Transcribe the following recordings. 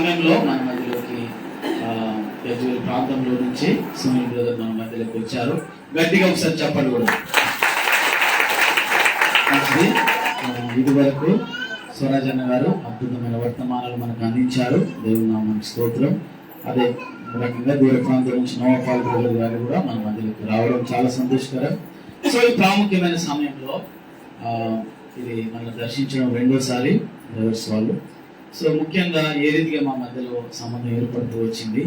సమయంలో మన మధ్యలోకి గజ్వేల్ ప్రాంతంలో నుంచి సునీల్ బ్రదర్ మన మధ్యలోకి వచ్చారు. గట్టిగా ఒకసారి చెప్పండి కూడా. ఇది వరకు స్వరాజన్న గారు అద్భుతమైన వర్తమానాలు మనకు అందించారు. దేవుని నామానికి స్తోత్రం. అదే రకంగా దూర ప్రాంతం నుంచి నోవాపాల్ బ్రదర్ గారు కూడా మన మధ్యలోకి రావడం చాలా సంతోషకరం. సో ఈ ప్రాముఖ్యమైన సమయంలో ఇది మనం దర్శించడం రెండోసారి బ్రదర్స్ వాళ్ళు. సో ముఖ్యంగా ఏ రీతిగా మా మధ్యలో సంబంధం ఏర్పడుతూ వచ్చింది,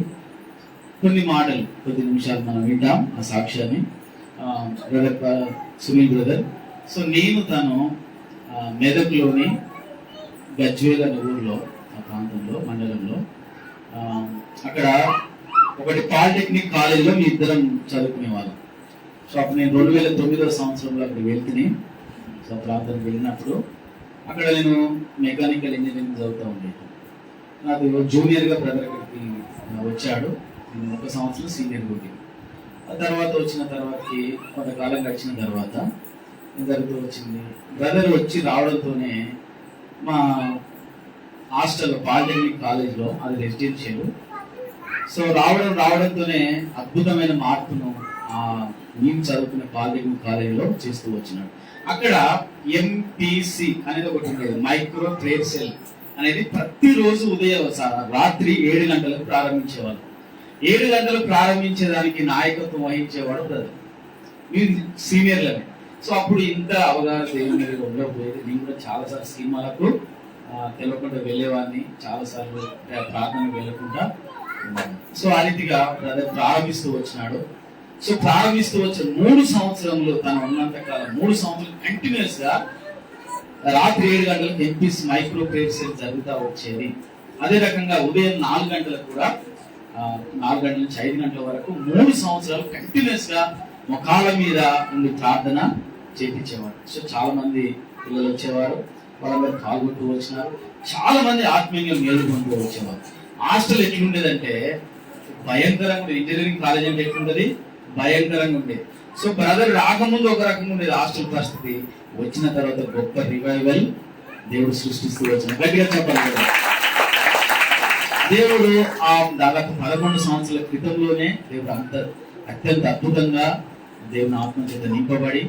కొన్ని మాటలు కొద్ది నిమిషాలు మనం వింటాం ఆ సాక్ష్యాన్ని. బ్రదర్ సునీల్ బ్రదర్, సో నేను తను మెదక్లోని గజ్వేల్ అనే ఊర్లో, ఆ ప్రాంతంలో మండలంలో, అక్కడ ఒకటి పాలిటెక్నిక్ కాలేజీలో మీ ఇద్దరం చదువుకునేవాళ్ళం. సో అప్పుడు నేను 2009వ సంవత్సరంలో అక్కడికి వెళ్తే, సో ప్రాంతానికి వెళ్ళినప్పుడు అక్కడ నేను మెకానికల్ ఇంజనీరింగ్ చదువుతూ ఉండేది. నాకు జూనియర్గా బ్రదర్ అక్కడికి వచ్చాడు. నేను 1 సంవత్సరం సీనియర్ కొట్టి. ఆ తర్వాత వచ్చిన తర్వాతకి కొంతకాలం గడిచిన తర్వాత జరుగుతూ వచ్చింది. బ్రదర్ వచ్చి రావడంతోనే మా హాస్టల్లో పాలిటెక్నిక్ కాలేజ్లో, అది రెసిడెన్షియల్, సో రావడంతోనే అద్భుతమైన మార్పును నేను చదువుకునే పాలిటెక్నిక్ కాలేజీలో చేస్తూ వచ్చినాడు. అక్కడ ఎంపీసీ అనేది ఒకటి ఉండేది, మైక్రో ట్రేడ్ సెల్ అనేది. ప్రతిరోజు ఉదయం రాత్రి 7 గంటలకు ప్రారంభించేవాళ్ళు. 7 గంటలకు ప్రారంభించేదానికి నాయకత్వం వహించేవాడు బ్రదర్, మీరు సీనియర్లనే. సో అప్పుడు ఇంత అవగాహన దేవుని మీద ఉండకపోయేది. నేను కూడా చాలాసార్లు సినిమాలకు తెలియకుండా వెళ్ళేవాడిని, చాలాసార్లు ప్రార్థనకు వెళ్ళకుండా. సో ఆ రీతిగా బ్రదర్ ప్రారంభిస్తూ వచ్చినాడు. సో ప్రారంభిస్తూ వచ్చిన 3 సంవత్సరంలో తను ఉన్నంత కాలం 3 సంవత్సరాలు కంటిన్యూస్ గా రాత్రి 7 గంటలకు ఎంపీసీ మైక్రో ట్రేడ్ సెల్ జరుగుతూ వచ్చేది. అదే రకంగా ఉదయం 4 గంటలకు కూడా 4 గంటల నుంచి 5 గంటల వరకు 3 సంవత్సరాలు కంటిన్యూస్ గా ముఖాల మీద ఉండి ప్రార్థన చేయించేవాడు. సో చాలా మంది పిల్లలు వచ్చేవారు, వాళ్ళందరూ పాల్గొంటూ వచ్చినారు. చాలా మంది ఆత్మీయంగా మేలుకుంటూ వచ్చేవారు. హాస్టల్ ఎట్లుండేదంటే భయంకరంగా ఉండేది. ఇంజనీరింగ్ కాలేజ్ అంటే ఎట్లుంటది, భయంకరంగా ఉండేది. సో బ్రదర్ రాకముందు ఒక రకంగా ఉండేది హాస్టల్ పరిస్థితి, వచ్చిన తర్వాత గొప్ప రివైవల్ దేవుడు సృష్టిస్తూ వచ్చిన. గట్టిగా చెప్పాలి కదా. దేవుడు దాదాపు 11 సంవత్సరాల క్రితంలోనే దేవుడు అత్యంత అద్భుతంగా దేవుని ఆత్మ చేత నింపబడి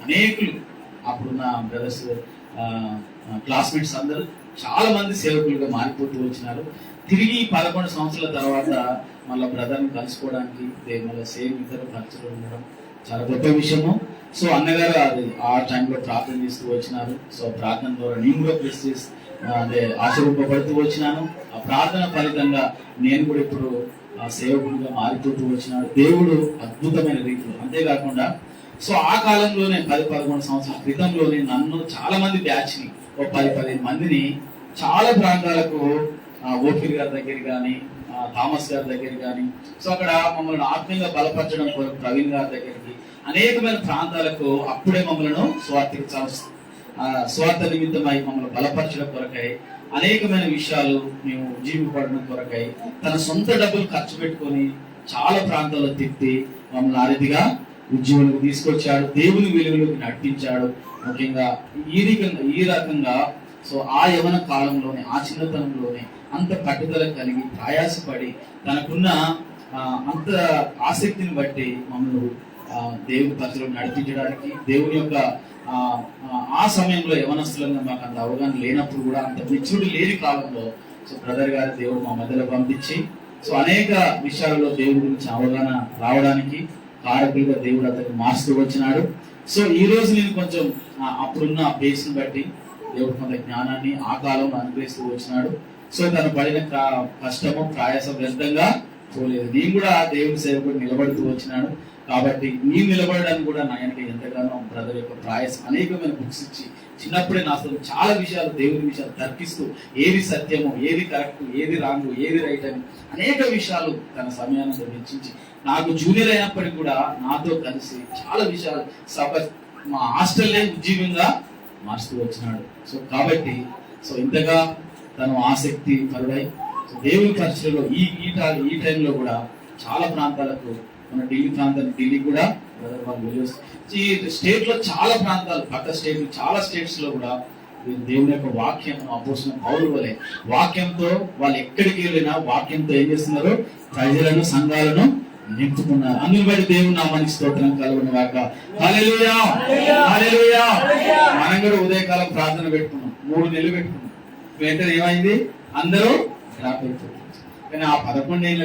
అనేకులు, అప్పుడున్న బ్రదర్స్ క్లాస్మేట్స్ అందరూ చాలా మంది సేవకులుగా మారిపోతూ వచ్చినారు. తిరిగి 11 సంవత్సరాల తర్వాత మళ్ళీ బ్రదర్ని కలుసుకోవడానికి మళ్ళీ సేమ్ ఇద్దరు ఖర్చులు ఉండడం చాలా గొప్ప విషయము. సో అన్నగారు అది ఆ టైంలో ప్రార్థన చేస్తూ వచ్చినారు. సో ప్రార్థన ద్వారా నేను కూడా ప్రెస్ చేసి ఆశీర్వపడుతూ వచ్చినాను. ఆ ప్రార్థన ఫలితంగా నేను కూడా ఇప్పుడు సేవకుడిగా మారిపోతూ వచ్చినాడు దేవుడు అద్భుతమైన రీతిలో. అంతేకాకుండా సో ఆ కాలంలోనే 10-11 సంవత్సరాల క్రితంలోనే నన్ను చాలా మంది బ్యాచ్ని, ఒక 10-15 మందిని చాలా ప్రాంతాలకు, ఓఫీర్ గారి దగ్గర కానీ, థామస్ గారి దగ్గర కానీ, సో అక్కడ మమ్మల్ని ఆత్మీయంగా బలపరచడం కొరకు ప్రవీణ్ గారి దగ్గరికి, అనేకమైన ప్రాంతాలకు అప్పుడే మమ్మల్ని స్వార్థ నిమిత్తమై మమ్మల్ని బలపరచడం కొరకై, అనేకమైన విషయాలు మేము ఉజ్జీవింపడడం కొరకై తన సొంత డబ్బులు ఖర్చు పెట్టుకొని చాలా ప్రాంతాల్లో తిప్పి మమ్మల్ని ఆ రీతిగా ఉద్యోగులకు తీసుకొచ్చాడు, దేవుని వెలుగులోకి నడిపించాడు. ముఖ్యంగా ఈ రకంగా సో ఆ యవన కాలంలోనే, ఆ చిన్నతనంలోనే అంత పట్టుదల కలిగి ప్రయాసపడి తనకున్న అంత ఆసక్తిని బట్టి మమ్మల్ని దేవుని పరిధిలో నడిపించడానికి, దేవుని యొక్క ఆ సమయంలో యవనస్తులంగా మాకు అంత అవగాహన లేనప్పుడు కూడా, అంత మెచ్యూరిటీ లేని కాలంలో సో బ్రదర్ గారు దేవుడు మా మధ్యలో పంపించి సో అనేక విషయాల్లో దేవుడి గురించి అవగాహన రావడానికి కారకులుగా దేవుడు అతనికి మార్చుతూ వచ్చినాడు. సో ఈ రోజు నేను కొంచెం అప్పుడున్న బేస్ని బట్టి దేవుడు కొంత జ్ఞానాన్ని ఆ కాలంలో అనుగ్రహిస్తూ వచ్చినాడు. సో తను పడిన కష్టము ప్రయాసం వ్యర్థంగా పోలేదు. నేను కూడా దేవుని సేవకుడు నిలబడుతూ వచ్చినాడు. కాబట్టి నేను నిలబడడానికి కూడా నా వెనక ఎంతగానో బ్రదర్ యొక్క ప్రయాసం, అనేకమైన బుక్స్ ఇచ్చి చిన్నప్పుడే నాతో చాలా విషయాలు, దేవుని విషయాలు తర్కిస్తూ ఏది సత్యము, ఏది కరెక్ట్, ఏది రాంగు, ఏది రైట్ అని అనేక విషయాలు తన సమయాన్ని వెచ్చించి నాకు జూనియర్ అయినప్పటికీ కూడా నాతో కలిసి చాలా విషయాలు మా హాస్టల్లే ఉద్యోగంగా మార్చుతూ వచ్చినాడు. సో కాబట్టి సో ఇంతగా తను ఆసక్తి పరుడై దేవుని పరిచయలో ఈ టైంలో కూడా చాలా ప్రాంతాలకు, మన ఢిల్లీ కూడా ఈ స్టేట్ లో చాలా ప్రాంతాలు, పక్క స్టేట్ చాలా స్టేట్స్ లో కూడా దేవుని యొక్క వాక్యం అపోస్తలుడైన పౌలు వలె వాక్యంతో వాళ్ళు ఎక్కడికి వెళ్ళినా వాక్యంతో ఏం చేస్తున్నారు? ప్రజలను, సంఘాలను నింపుతున్నారు. అందుని బట్టి దేవుని నామానికి స్తోత్రం కలుగును గాక. హల్లెలూయా, హల్లెలూయా. మనం కూడా ఉదయకాలం ప్రార్థన పెట్టుకున్నాం, 3 నెలలు పెట్టుకున్నాం. వెంటనే ఏమైంది? అందరూ డ్రాప్ అయిపోయారు. కానీ ఆ 11 ఏళ్ల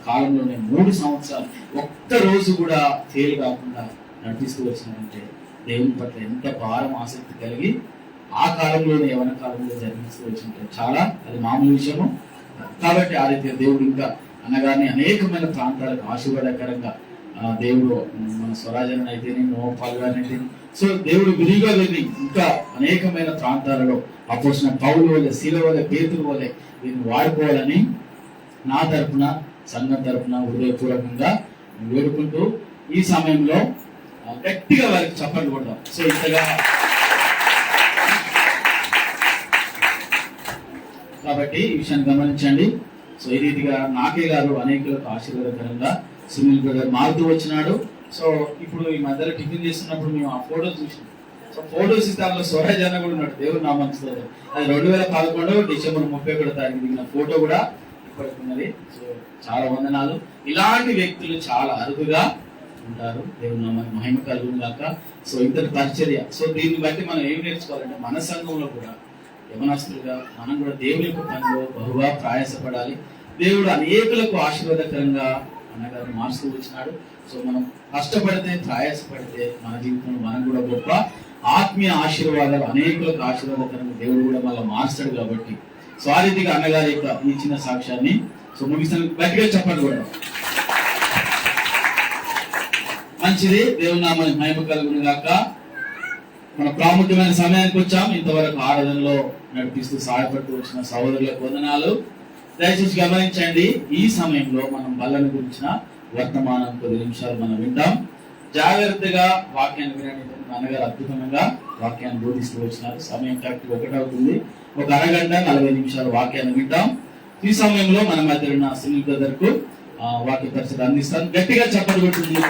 కాలంలోనే 3 సంవత్సరాలు ఒక్క రోజు కూడా ఫెయిల్ కాకుండా నడిపిస్తూ వచ్చినారంటే దేవుని పట్ల ఎంత భారం, ఆసక్తి కలిగి ఆ కాలంలోనే, యవన కాలంలో జరిగిస్తూ వచ్చింటారు. చాలా అది మామూలు విషయము. కాబట్టి ఆ రీతిగా దేవుడు ఇంకా అన్నగారిని అనేకమైన ప్రాంతాలకు ఆశీర్వాదకరంగా దేవుడు మన స్వరాజన్ అయితేనే, నోపాల్ గారిని అయితే, సో దేవుడు విరిగా వెళ్ళి ఇంకా అనేకమైన ప్రాంతాలలో అపోస్తలుడైన పౌలు వలె, శీల వలె, పేతురు వలె దీన్ని వాడుకోవాలని నా తరపున, సంఘం తరపున హృదయపూర్వకంగా వేడుకుంటూ ఈ సమయంలో గట్టిగా వారికి చప్పట్లు కొడదాం. సో ఇంతగా కాబట్టి ఈ విషయాన్ని గమనించండి. సో ఈ రీతిగా నాకే గారు అనేకులకు ఆశీర్వాదకరంగా సునీల్ బ్రదర్ మారుతూ వచ్చినాడు. సో ఇప్పుడు ఈ మధ్యలో టిఫిన్ చేస్తున్నప్పుడు మేము ఆ ఫోటో చూసినాం. సో ఫోటోస్ దానిలో స్వరాజ్ అన్న కూడా ఉన్నాడు. దేవుడు నామానికి అది 2011 డిసెంబర్ 31 దిగిన ఫోటో కూడా ఇప్పటికి ఉన్నది. సో చాలా వందనాలు. ఇలాంటి వ్యక్తులు చాలా అరుదుగా ఉంటారు. దేవుడు నామానికి మహిమ కలుగును గాక. సో ఇంతటి పరిచర్య. సో దీన్ని బట్టి మనం ఏం నేర్చుకోవాలంటే మన సంఘంలో కూడా యవనస్తులుగా మనం కూడా దేవుని యొక్క పనిలో బహుగా ప్రయాసపడాలి. దేవుడు అనేకులకు ఆశీర్వాదకరంగా అన్నగారిని మార్చుతూ వచ్చినాడు. సో మనం కష్టపడితే, ప్రయాసపడితే మన జీవితంలో మనం కూడా గొప్ప ఆత్మీయ ఆశీర్వాదాలు, అనేకులకు ఆశీర్వాదకరంగా దేవుడు కూడా మళ్ళీ మార్చాడు. కాబట్టి సో ఆ రీతిగా అన్నగారి యొక్క ఈ చిన్న సాక్ష్యాన్ని సో ముగిస్తాను. గట్టిగా చెప్పండి కూడా. మంచిది. దేవుని నామానికి మహిమ కలుగును గాక. మన ప్రాముఖ్యమైన సమయానికి వచ్చాం. ఇంతవరకు ఆరాధనలో నడిపిస్తూ సహాయపడుతూ వచ్చిన సహోదరులకు వందనాలు. దయచేసి గమనించండి, ఈ సమయంలో మనం బల్లను గురించిన వర్తమానం 10 నిమిషాలు మనం వింటాం. జాగ్రత్తగా వాక్యాన్ని వినండి. అన్నగారు అద్భుతంగా వాక్యాన్ని బోధిస్తూ వచ్చినారు. సమయం కరెక్ట్ 1 అవుతుంది. ఒక అరగంట 40 నిమిషాలు వాక్యాన్ని వింటాం. ఈ సమయంలో మన మధ్య ఉన్న సునీల్ బ్రదర్ కు వాక్య పరిచయం అందిస్తాను. గట్టిగా చప్పట్లు కొట్టింది.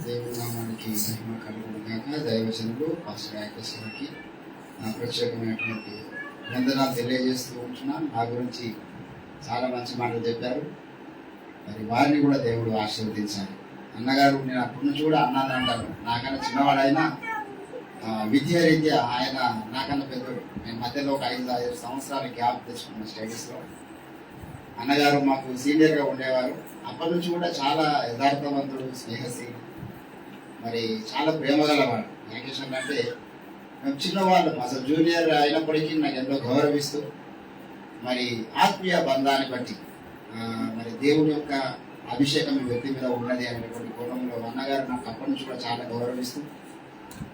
దేవునామానికి మహిమ కలుగును గాక. దైవజనులు పాస్టర్ యాకస్వామికి ప్రత్యేకమైనటువంటి వందనాలు తెలియజేస్తూ ఉంటున్నాను. నా గురించి చాలా మంచి మాటలు చెప్పారు. మరి వారిని కూడా దేవుడు ఆశీర్వదించాలి. అన్నగారు నేను అప్పటి నుంచి కూడా అన్నాను అంటారు. నాకన్నా చిన్నవాడైనా విద్యా రీత్యా ఆయన నాకన్నా పెద్దడు. నేను మధ్యలో ఒక 5-6 సంవత్సరాల గ్యాప్ తెచ్చుకున్నాను స్టడీస్లో. అన్నగారు మాకు సీనియర్గా ఉండేవారు. అప్పటి నుంచి కూడా చాలా యథార్థవంతుడు, స్నేహశీలి, మరి చాలా ప్రేమ గలవాడు. వెంకటేశ్వర అంటే మేము చిన్నవాళ్ళం, అసలు జూనియర్ అయినప్పటికీ నాకు ఎంతో గౌరవిస్తూ, మరి ఆత్మీయ బంధాన్ని బట్టి మరి దేవుని యొక్క అభిషేకం ఈ వ్యక్తి మీద ఉన్నది అనేటువంటి కోణంలో అన్నగారు నాకు అప్పటి నుంచి కూడా చాలా గౌరవిస్తూ,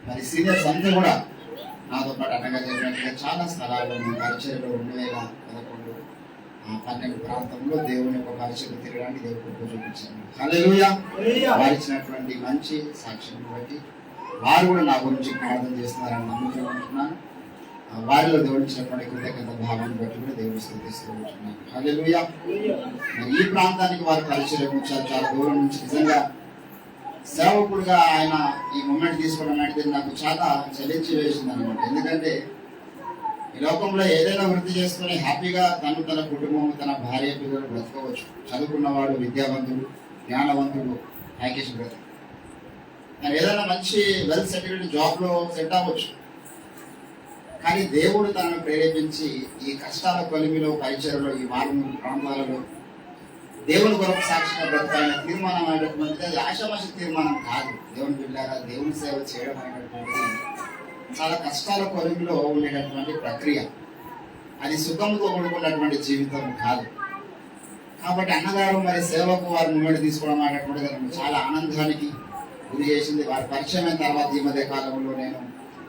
మరి సీనియర్స్ అంతా కూడా నాతో పాటు అన్నగారు చెప్పినట్టుగా చాలా స్థలాల్లో మేము పరిచయలో 2011, 12 ప్రాంతంలో దేవుని యొక్క పరిచయం తిరగడానికి దేవుడు చూపించాను. హల్లెలూయా. వారు ఇచ్చినటువంటి మంచి సాక్ష్యం బట్టి వారు కూడా నా గురించి ప్రార్థన చేస్తున్నారని నమ్ముతూ ఉంటున్నాను. వారిలో దేవుడు ఇచ్చినటువంటి కృతజ్ఞత భావాన్ని బట్టి కూడా దేవుడు స్తుతిస్తూ ఉంటున్నాను. హల్లెలూయా. మరి ఈ ప్రాంతానికి వారు పరిచయం వచ్చారు. చాలా దూరం నుంచి నిజంగా సేవకుడుగా ఆయన ఈ మూమెంట్ తీసుకోవడం అనేది నాకు చాలా చలించి వేసింది అనమాట. ఎందుకంటే ఈ లోకంలో ఏదైనా వృత్తి చేసుకుని హ్యాపీగా తన కుటుంబం, తన భార్య, పిల్లలు బ్రతకవచ్చు. చదువుకున్నవాడు, విద్యావంతుడు, జ్ఞానవంతుడు యాకేష్ బ్రదర్ ఏదైనా మంచి వెల్ సెటిల్డ్ జాబ్లో సెట్ అవ్వచ్చు. కానీ దేవుడు తనను ప్రేరేపించి ఈ కష్టాల కొలిమిలో, పరిచయలో, ఈ మారుమూల ప్రాంతాలలో దేవుని కొరకు సాక్షిగా బ్రతకాలనే తీర్మానం అనేటటువంటిది అది ఆశామాష తీర్మానం కాదు. దేవుని బిడ్డలారా, దేవుని సేవ చేయడం అనేటటువంటిది చాలా కష్టాల కొలిమిలో ఉండేటటువంటి ప్రక్రియ. అది సుఖంతో కూడుకున్నటువంటి జీవితం కాదు. కాబట్టి అన్నగారు మరి సేవకు వారి మూమెంట్ తీసుకోవడం అనేటటువంటిది చాలా ఆనందానికి గురి చేసింది. వారి పరిచయం అయిన తర్వాత ఈ మధ్య కాలంలో నేను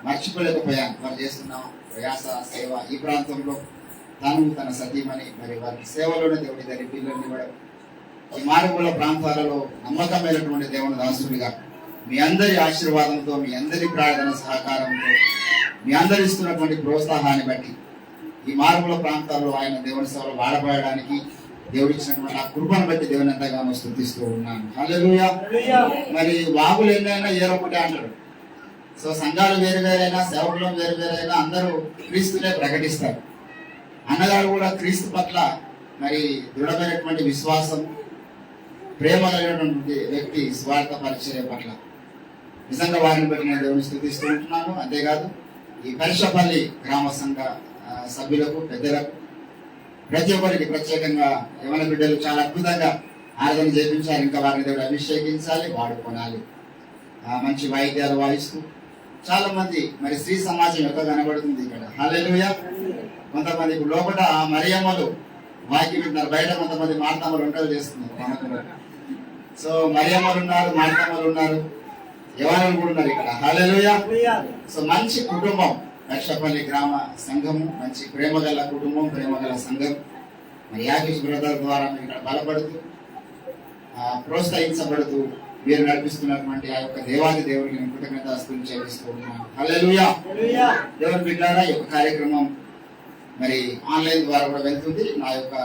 మర్చిపోలేకపోయాను. వారు చేస్తున్న ప్రయాస, సేవ ఈ ప్రాంతంలో తన సతీమణి మరి వారికి సేవలోనే దేవుడి దగ్గర పిల్లల్ని ఇవ్వడం, ఈ మారుమూల ప్రాంతాలలో నమ్మకమైనటువంటి దేవుని దాసుడిగా మీ అందరి ఆశీర్వాదంతో, మీ అందరి ప్రార్థన సహకారంతో, మీ అందరి ఇస్తున్నటువంటి ప్రోత్సాహాన్ని బట్టి ఈ మారుమూల ప్రాంతాల్లో ఆయన దేవుని సేవలు వాడబడడానికి దేవుడు ఇచ్చినటువంటి ఆ కృపను బట్టి దేవుని ఎంతగానో స్తుతిస్తూ ఉన్నాను. హల్లెలూయా. మరి వాగులు ఎన్నైనా ఏరొకటే అంటారు. సో సంఘాలు వేరు వేరైనా, సేవకులు వేరు వేరైనా అందరూ క్రీస్తునే ప్రకటిస్తారు. అన్నగారు కూడా క్రీస్తు పట్ల మరి దృఢమైనటువంటి విశ్వాసం, ప్రేమ కలిగినటువంటి వ్యక్తి స్వార్థ పరిచర్య పట్ల నిజంగా వారిని బట్టి నేను దేవుని స్తుతిస్తూ ఉంటున్నాను. అంతేకాదు ఈ పరిషపల్లి గ్రామ సంఘ సభ్యులకు, పెద్దలకు, ప్రతి ఒక్కరికి ప్రత్యేకంగా యవన బిడ్డలు చాలా అద్భుతంగా ఆరాధన చేయించాలి. ఇంకా వారిని దేవుడు అభిషేకించాలి, వాడుకోనాలి. మంచి వాయిద్యాలు వాయిస్తూ చాలా మంది మరి స్త్రీ సమాజం యొక్క కనబడుతుంది ఇక్కడ. హల్లెలూయా. కొంతమంది ఇప్పుడు లోపల మరియమ్మలు వాకి వింటున్నారు, బయట కొంతమంది మార్తమ్మలు వంటలు చేస్తున్నారు. సో మరియమ్మలు ఉన్నారు, మార్తమ్మలు ఉన్నారు, యవనులు కూడా ఉన్నారు ఇక్కడ. హల్లెలూయా. సో మంచి కుటుంబం లక్షపల్లి గ్రామ సంఘము, మంచి ప్రేమగల కుటుంబం, ప్రేమగల సంఘం. మరి యాగేష్ బ్రదర్ ద్వారా ఇక్కడ బలపడుతూ ప్రోత్సహించబడుతూ వీరు నడిపిస్తున్నటువంటి ఆ యొక్క దేవాది దేవుడికి నేను కృతజ్ఞతాస్తుతులు చెల్లిస్తూ ఉన్నాను. హల్లెలూయా. దేవుని బిడ్డలారా, ఈ యొక్క కార్యక్రమం మరి ఆన్లైన్ ద్వారా కూడా వెళ్తుంది. నా యొక్క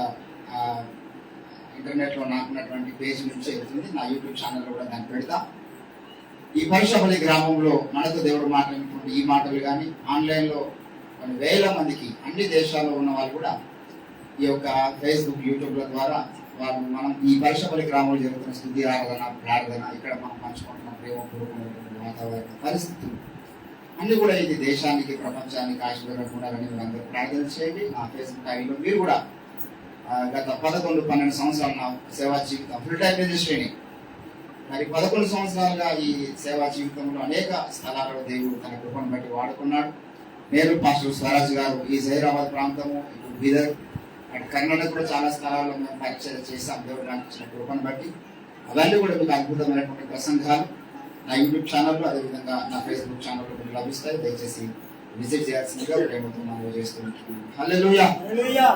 ఇంటర్నెట్ లో నాకున్నటువంటి పేజ్ నుంచి వెళ్తుంది. నా యూట్యూబ్ ఛానల్ కూడా దాన్ని పెడతా. ఈ పరిషపల్లి గ్రామంలో మనతో దేవుడు మాట్లాడినటువంటి ఈ మాటలు కానీ ఆన్లైన్ లో కొన్ని వేల మందికి అన్ని దేశాల్లో ఉన్న వాళ్ళు కూడా ఈ యొక్క ఫేస్బుక్, యూట్యూబ్ల ద్వారా మనం ఈ పరిషపల్లి గ్రామంలో జరుగుతున్న స్తుతి, ఆరాధన, ప్రార్థన, ఇక్కడ మనం పంచుకుంటున్న ప్రేమపూర్వకమైనటువంటి వాతావరణ పరిస్థితులు అన్ని కూడా ఇది దేశానికి, ప్రపంచానికి ఆశీర్వాదం ఉండాలని మీరు అందరూ ప్రార్థన చేయండి. నా ఫేస్బుక్ ఐడిలో మీరు కూడా గత 11-12 సంవత్సరాలు నా సేవా జీవితం ఫుల్ టైం మినిస్ట్రీని మరి 11 సంవత్సరాలుగా ఈ సేవా జీవితంలో అనేక స్థలాలలో దేవుడు తన కృపను బట్టి వాడుకున్నాడు. నేను పాస్టర్ స్వరాజ్ గారు ఈ జైరాబాద్ ప్రాంతము, ఇటు బీదర్, అటు కర్ణాటక కూడా చాలా స్థలాల్లో మేము పరిచయం చేశాం. దేవుడు నాకు ఇచ్చిన కృపను బట్టి అవన్నీ కూడా మీకు అద్భుతమైనటువంటి ప్రసంగాలు నా యూట్యూబ్ ఛానల్లో, అదేవిధంగా నా ఫేస్బుక్ ఛానల్లో కూడా లభిస్తాయి. దయచేసి విజిట్ చేయాల్సిందిగా ప్రేమతో మనం చేస్తుంటున్నాను. హల్లెలూయా.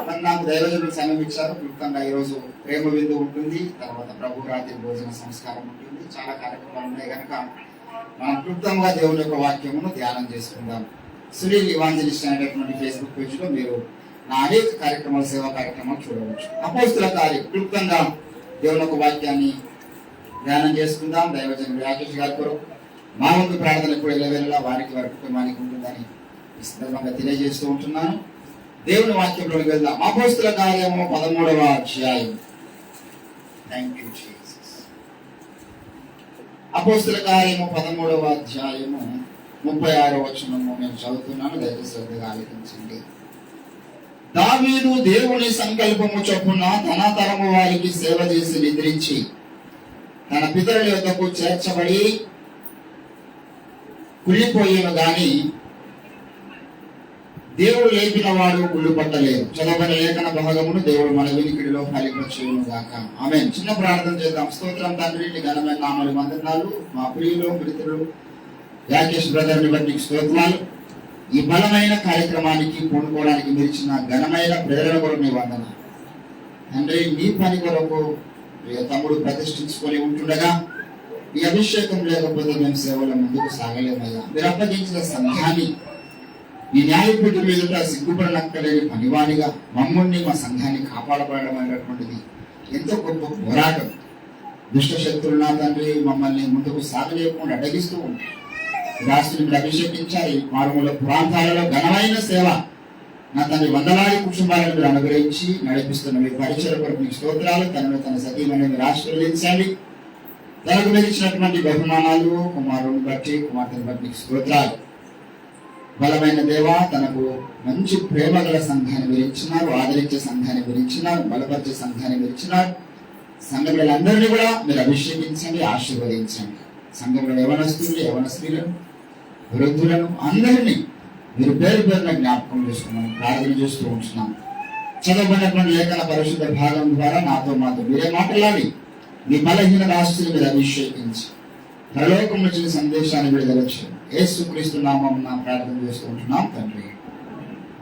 మరి నాకు దైవజనులు సమయం ఇచ్చారు. క్లుప్తంగా ఈరోజు ప్రేమ విందు ఉంటుంది, తర్వాత ప్రభు రాత్రి భోజన సంస్కారం ఉంటుంది, చాలా కార్యక్రమాలు ఉన్నాయి కనుక మనం క్లుప్తంగా దేవుని యొక్క వాక్యమును ధ్యానం చేసుకుందాం. సునీల్ ఇవాంజలిస్ట్ అనేటువంటి ఫేస్బుక్ పేజ్ లో మీరు నా అనేక కార్యక్రమాలు, సేవా కార్యక్రమాలు చూడవచ్చు. అపోస్తుల కార్యం క్లుప్తంగా దేవుని యొక్క వాక్యాన్ని ధ్యానం చేసుకుందాం. దైవజనుడు రాకేష్ గారి కొరకు మా ముందు ప్రార్థన ఎప్పుడు ఎల్లవేళలా వారికి, వారి కుటుంబానికి ఉంటుందని ఈ సందర్భంగా తెలియజేస్తూ ఉంటున్నాను. దేవుని వాక్యంలోకి వెళ్దాం. అపోస్తుల కార్యము 13వ అధ్యాయం. Thank you Jesus. అపోస్తుల కార్యము 13వ అధ్యాయము 36వ వచనము నేను చదువుతున్నాను, దయచేసి శ్రద్ధగా ఆలకించండి. దావీదు దేవుని సంకల్పము చొప్పున తన తరము వారికి సేవ చేసి నిద్రించి తన పితరుల యొద్దకు చేర్చబడి కుళ్ళిపోయేను గాని దేవుడు లేపిన వాడు కుళ్ళు పట్టలేదు. చదవబడిన లేఖన భాగమును దేవుడు మన వినికిడిలో ఫలింపచేయును గాక. ఆమేన్. చిన్న ప్రార్థన చేద్దాం. స్తోత్రం తండ్రి, నీ ఘనమైన నామములు వందనాలు. మా ప్రియులు, మిత్రులు యాకేష్ బ్రదర్ ని బట్టి స్తోత్రాలు. ఈ బలమైన కార్యక్రమానికి పూనుకోవడానికి మీరు ఇచ్చిన ఘనమైన ప్రేరణ కొరకు నీ వందనాలు తండ్రి. నీ పని కొరకు తమ్ముడు ప్రతిష్ఠించుకొని ఉంటుండగా ఈ అభిషేకం లేకపోతే మేము సేవల ముందుకు సాగలేమయ్యా. మీరు అప్పగించిన సంఘాన్ని ఈ న్యాయపీఠ మీదుట సిగ్గుపడనక్కలేని పనివానిగా మమ్మల్ని, మా సంఘాన్ని కాపాడబడడం అనేటువంటిది ఎంతో గొప్ప పోరాటం. దుష్ట శక్తులు నా తండ్రి మమ్మల్ని ముందుకు సాగలేకుండా అడ్డగిస్తూ ఉంటాయి. రాష్ట్రం మీరు అభిషేకించాలి. మారుమూల ప్రాంతాలలో ఘనమైన సేవ నా తండ్రి వందలాది కుటుంబాలను మీరు అనుగ్రహించి నడిపిస్తున్న మీ పరిచయ కొరకు మీకు స్తోత్రాలు. తనను తన సతీమణి మీరు ఆశీర్వదించాలి. తనకు మీరు ఇచ్చినటువంటి బహుమానాలు, కుమారుని బట్టి, కుమార్తెను బట్టి మీకు స్తోత్రాలు. బలమైన దేవ, తనకు మంచి ప్రేమ గల సంఘాన్ని మీరు ఇచ్చినారు, ఆదరించే సంఘాన్ని మీరు ఇచ్చినారు, బలపరిచే సంఘాన్ని మీరు ఇచ్చినారు. సంఘములందరినీ కూడా మీరు అభిషేకించండి, ఆశీర్వదించండి. సంఘంలో యవనస్తులు, యవన స్త్రీలను, వృద్ధులను అందరినీ మీరు పేరు పేరున జ్ఞాపకం చేసుకున్నాం, ప్రార్థన చేస్తూ ఉంటున్నాం. చదవబడినటువంటి లేఖన పరిశుద్ధ భాగం ద్వారా నాతో మీరే మాట్లాడి మీ బలహీన రాష్ట్రాలు మీరు అభిషేకించి పరలోకం నుంచి సందేశాన్ని విడుదలచ్చు. యేసుక్రీస్తు నామమున ప్రార్థన చేస్తూ ఉంటున్నాం తండ్రి.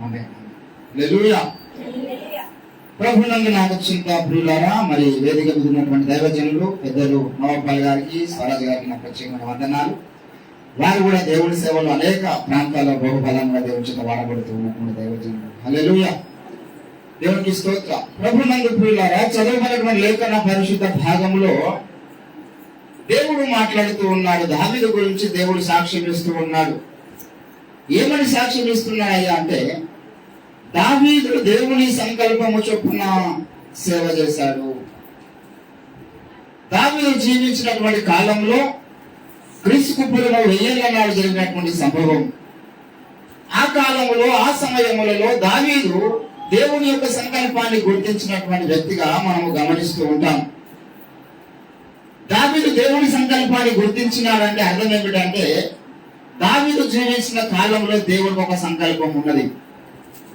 ఆమేన్. హల్లెలూయా. ప్రభునందు నాకు చింత ప్రియులారా, మరి వేదిక మీద ఉన్నటువంటి దైవజనులు, పెద్దలు నవపాల్ గారికి, స్వరాజ్ గారికి నా ప్రత్యేకమైన వందనాలు. వారు కూడా దేవుడి సేవలు అనేక ప్రాంతాల్లో బహుబలంగా దేవుడి చేత వాడబడుతూ ఉన్నటువంటి దైవజనులు. హల్లెలూయా. దేవునికి స్తోత్రం. ప్రభునందు ప్రియులారా, చదవబడినటువంటి లేఖన పరిశుద్ధ భాగంలో దేవుడు మాట్లాడుతూ ఉన్నాడు. దావీదు గురించి దేవుడు సాక్ష్యం ఇస్తూ ఉన్నాడు. ఏమని సాక్ష్యం ఇస్తున్నాడయ్యా అంటే, దావీదు దేవుని సంకల్పము చొప్పున సేవ చేశాడు. దావీదు జీవించినటువంటి కాలంలో క్రీస్తుకు పూర్వం 1000 ఏళ్ల నాడు జరిగినటువంటి సంభవం. ఆ కాలంలో ఆ సమయములలో దావీదు దేవుని యొక్క సంకల్పాన్ని గుర్తించినటువంటి వ్యక్తిగా మనము గమనిస్తూ ఉంటాం. దావీదు దేవుని సంకల్పాన్ని గుర్తించినాడంటే అర్థం ఏమిటంటే, దావీదు జీవించిన కాలంలో దేవునికి ఒక సంకల్పం ఉన్నది,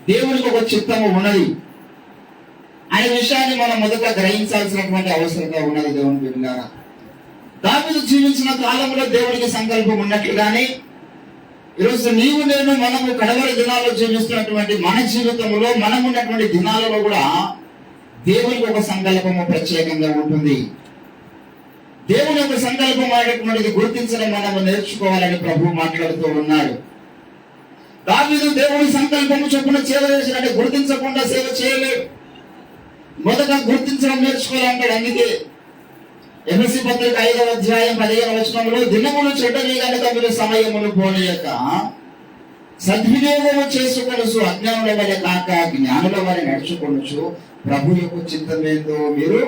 దేవునికి ఒక చిత్తము ఉన్నది అనే విషయాన్ని మనం మొదట గ్రహించాల్సినటువంటి అవసరత ఉన్నది. దేవుని బిడ్డలారా, దావీదు జీవించిన కాలంలో దేవునికి సంకల్పం ఉన్నట్లుగానే ఈరోజు నీవు నేను మనము కడవరి దినాల్లో జీవిస్తున్నటువంటి మన జీవితంలో మనం ఉన్నటువంటి దినాలలో కూడా దేవునికి ఒక సంకల్పము ప్రత్యేకంగా ఉంటుంది. దేవుని యొక్క సంకల్పం అనేటువంటిది గుర్తించడం మనము నేర్చుకోవాలని ప్రభు మాట్లాడుతూ ఉన్నాడు. దావీదు దేవుని సంకల్పము చొప్పున సేవ చేసినట్టు గుర్తించకుండా సేవ చేయలేడు. మొదట గుర్తించడం నేర్చుకోవాలంటాడు. అందుకే ఎఫెసీ పత్రిక 5వ అధ్యాయం 15వ వచనంలో, దినములు చెడ్డవి గనుక మీరు సమయమును పోనీయక సద్వినియోగము చేసుకొనుచు అజ్ఞానుల వలె కాక జ్ఞానుల వలె నడుచుకొనుచు ప్రభు యొక్క చిత్తమేందో మీరు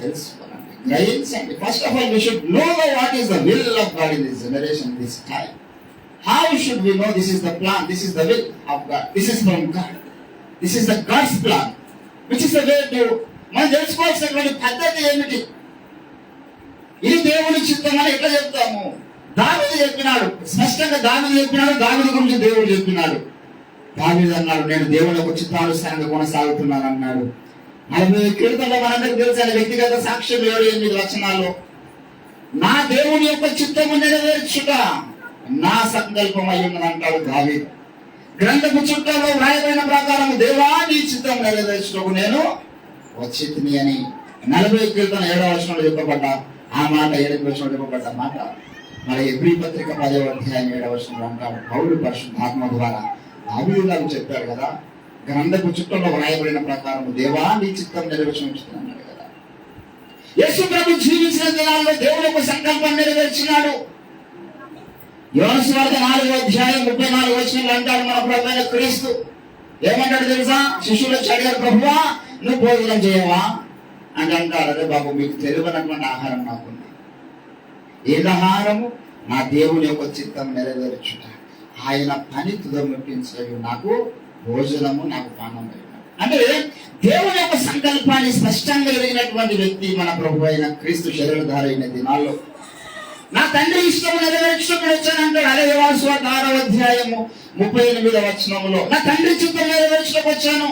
తెలుసుకోవాలండి, గ్రహించండి. First of all we should know what is the will of God in this generation, this time. How should we know this is the plan, this is the will of God, this is from God, this is the God's plan, which is the way to మనం తెలుసుకోవాల్సినటువంటి పద్ధతి ఏమిటి? ఇది దేవుని చిత్తం అని ఎట్లా చెప్తాము? దావీదు చెప్పినాడు, స్పష్టంగా దావీదు చెప్పినాడు. దావీదు గురించి దేవుడు చెప్పినాడు. దావీదు అన్నాడు, నేను దేవుని యొక్క చిత్తానుసారంగా కొనసాగుతున్నాను అన్నాడు. 40 కీర్తనలో మనందరికీ తెలిసిన వ్యక్తిగత సాక్ష్యం 7-8 వచనాల్లో, నా దేవుని యొక్క చిత్తము నెరవేర్చుట నా సంకల్పం అయి ఉన్నది అంటాడు దావీదు. గ్రంథపు చుట్టలో వ్రాయబడిన ప్రకారం దేవా నీ చిత్తం నెరవేర్చుటకు నేను వచ్చితిని అని 40 కీర్తన 7వ వచనంలో చెప్పబడ్డ ఆ మాట, 7వ వచనంలో చెప్పబడ్డ మాట మరి ఎబ్రీ పత్రిక 10వ అధ్యాయం 7వ వచనంలో అంటాడు. పౌలు పరిశుద్ధాత్మ ద్వారా దావీదు గారు చెప్పాడు కదా, గ్రంథపు చుట్టలో వ్రాయబడిన ప్రకారం దేవా నీ చిత్తం నెరవేర్చుకుంటుంది అన్నాడు కదా. యేసు ప్రభు జీవించిన దినాల్లో దేవుని యొక్క సంకల్పం నెరవేర్చినాడు. యోహాను సువార్త 4వ అధ్యాయం 34వ వచనంలో అంటాడు మన ప్రభువైన క్రీస్తు. ఏమంటాడు తెలుసా? శిష్యులు అడిగారు, ప్రభువా నువ్వు భోజనం చేయవా అని అంటారు. అదే బాబు, మీకు తెలియనటువంటి ఆహారం నాకుంది. ఏదాహారము? నా దేవుని యొక్క చిత్తం నెరవేర్చుట, ఆయన పని తుదముట్టించు నాకు భోజనము, నాకు పానం. అంటే దేవుని యొక్క సంకల్పాన్ని స్పష్టంగా ఎరిగినటువంటి వ్యక్తి మన ప్రభు అయిన క్రీస్తు శరీరధారి అయిన దినాల్లో నా తండ్రి ఇష్టం నెరవేర్చుకుని వచ్చానంటాడు. అదే యోహాను సువార్త 6వ అధ్యాయము 38వ వచనంలో, నా తండ్రి చిత్తం నెరవేర్చుకు వచ్చాను.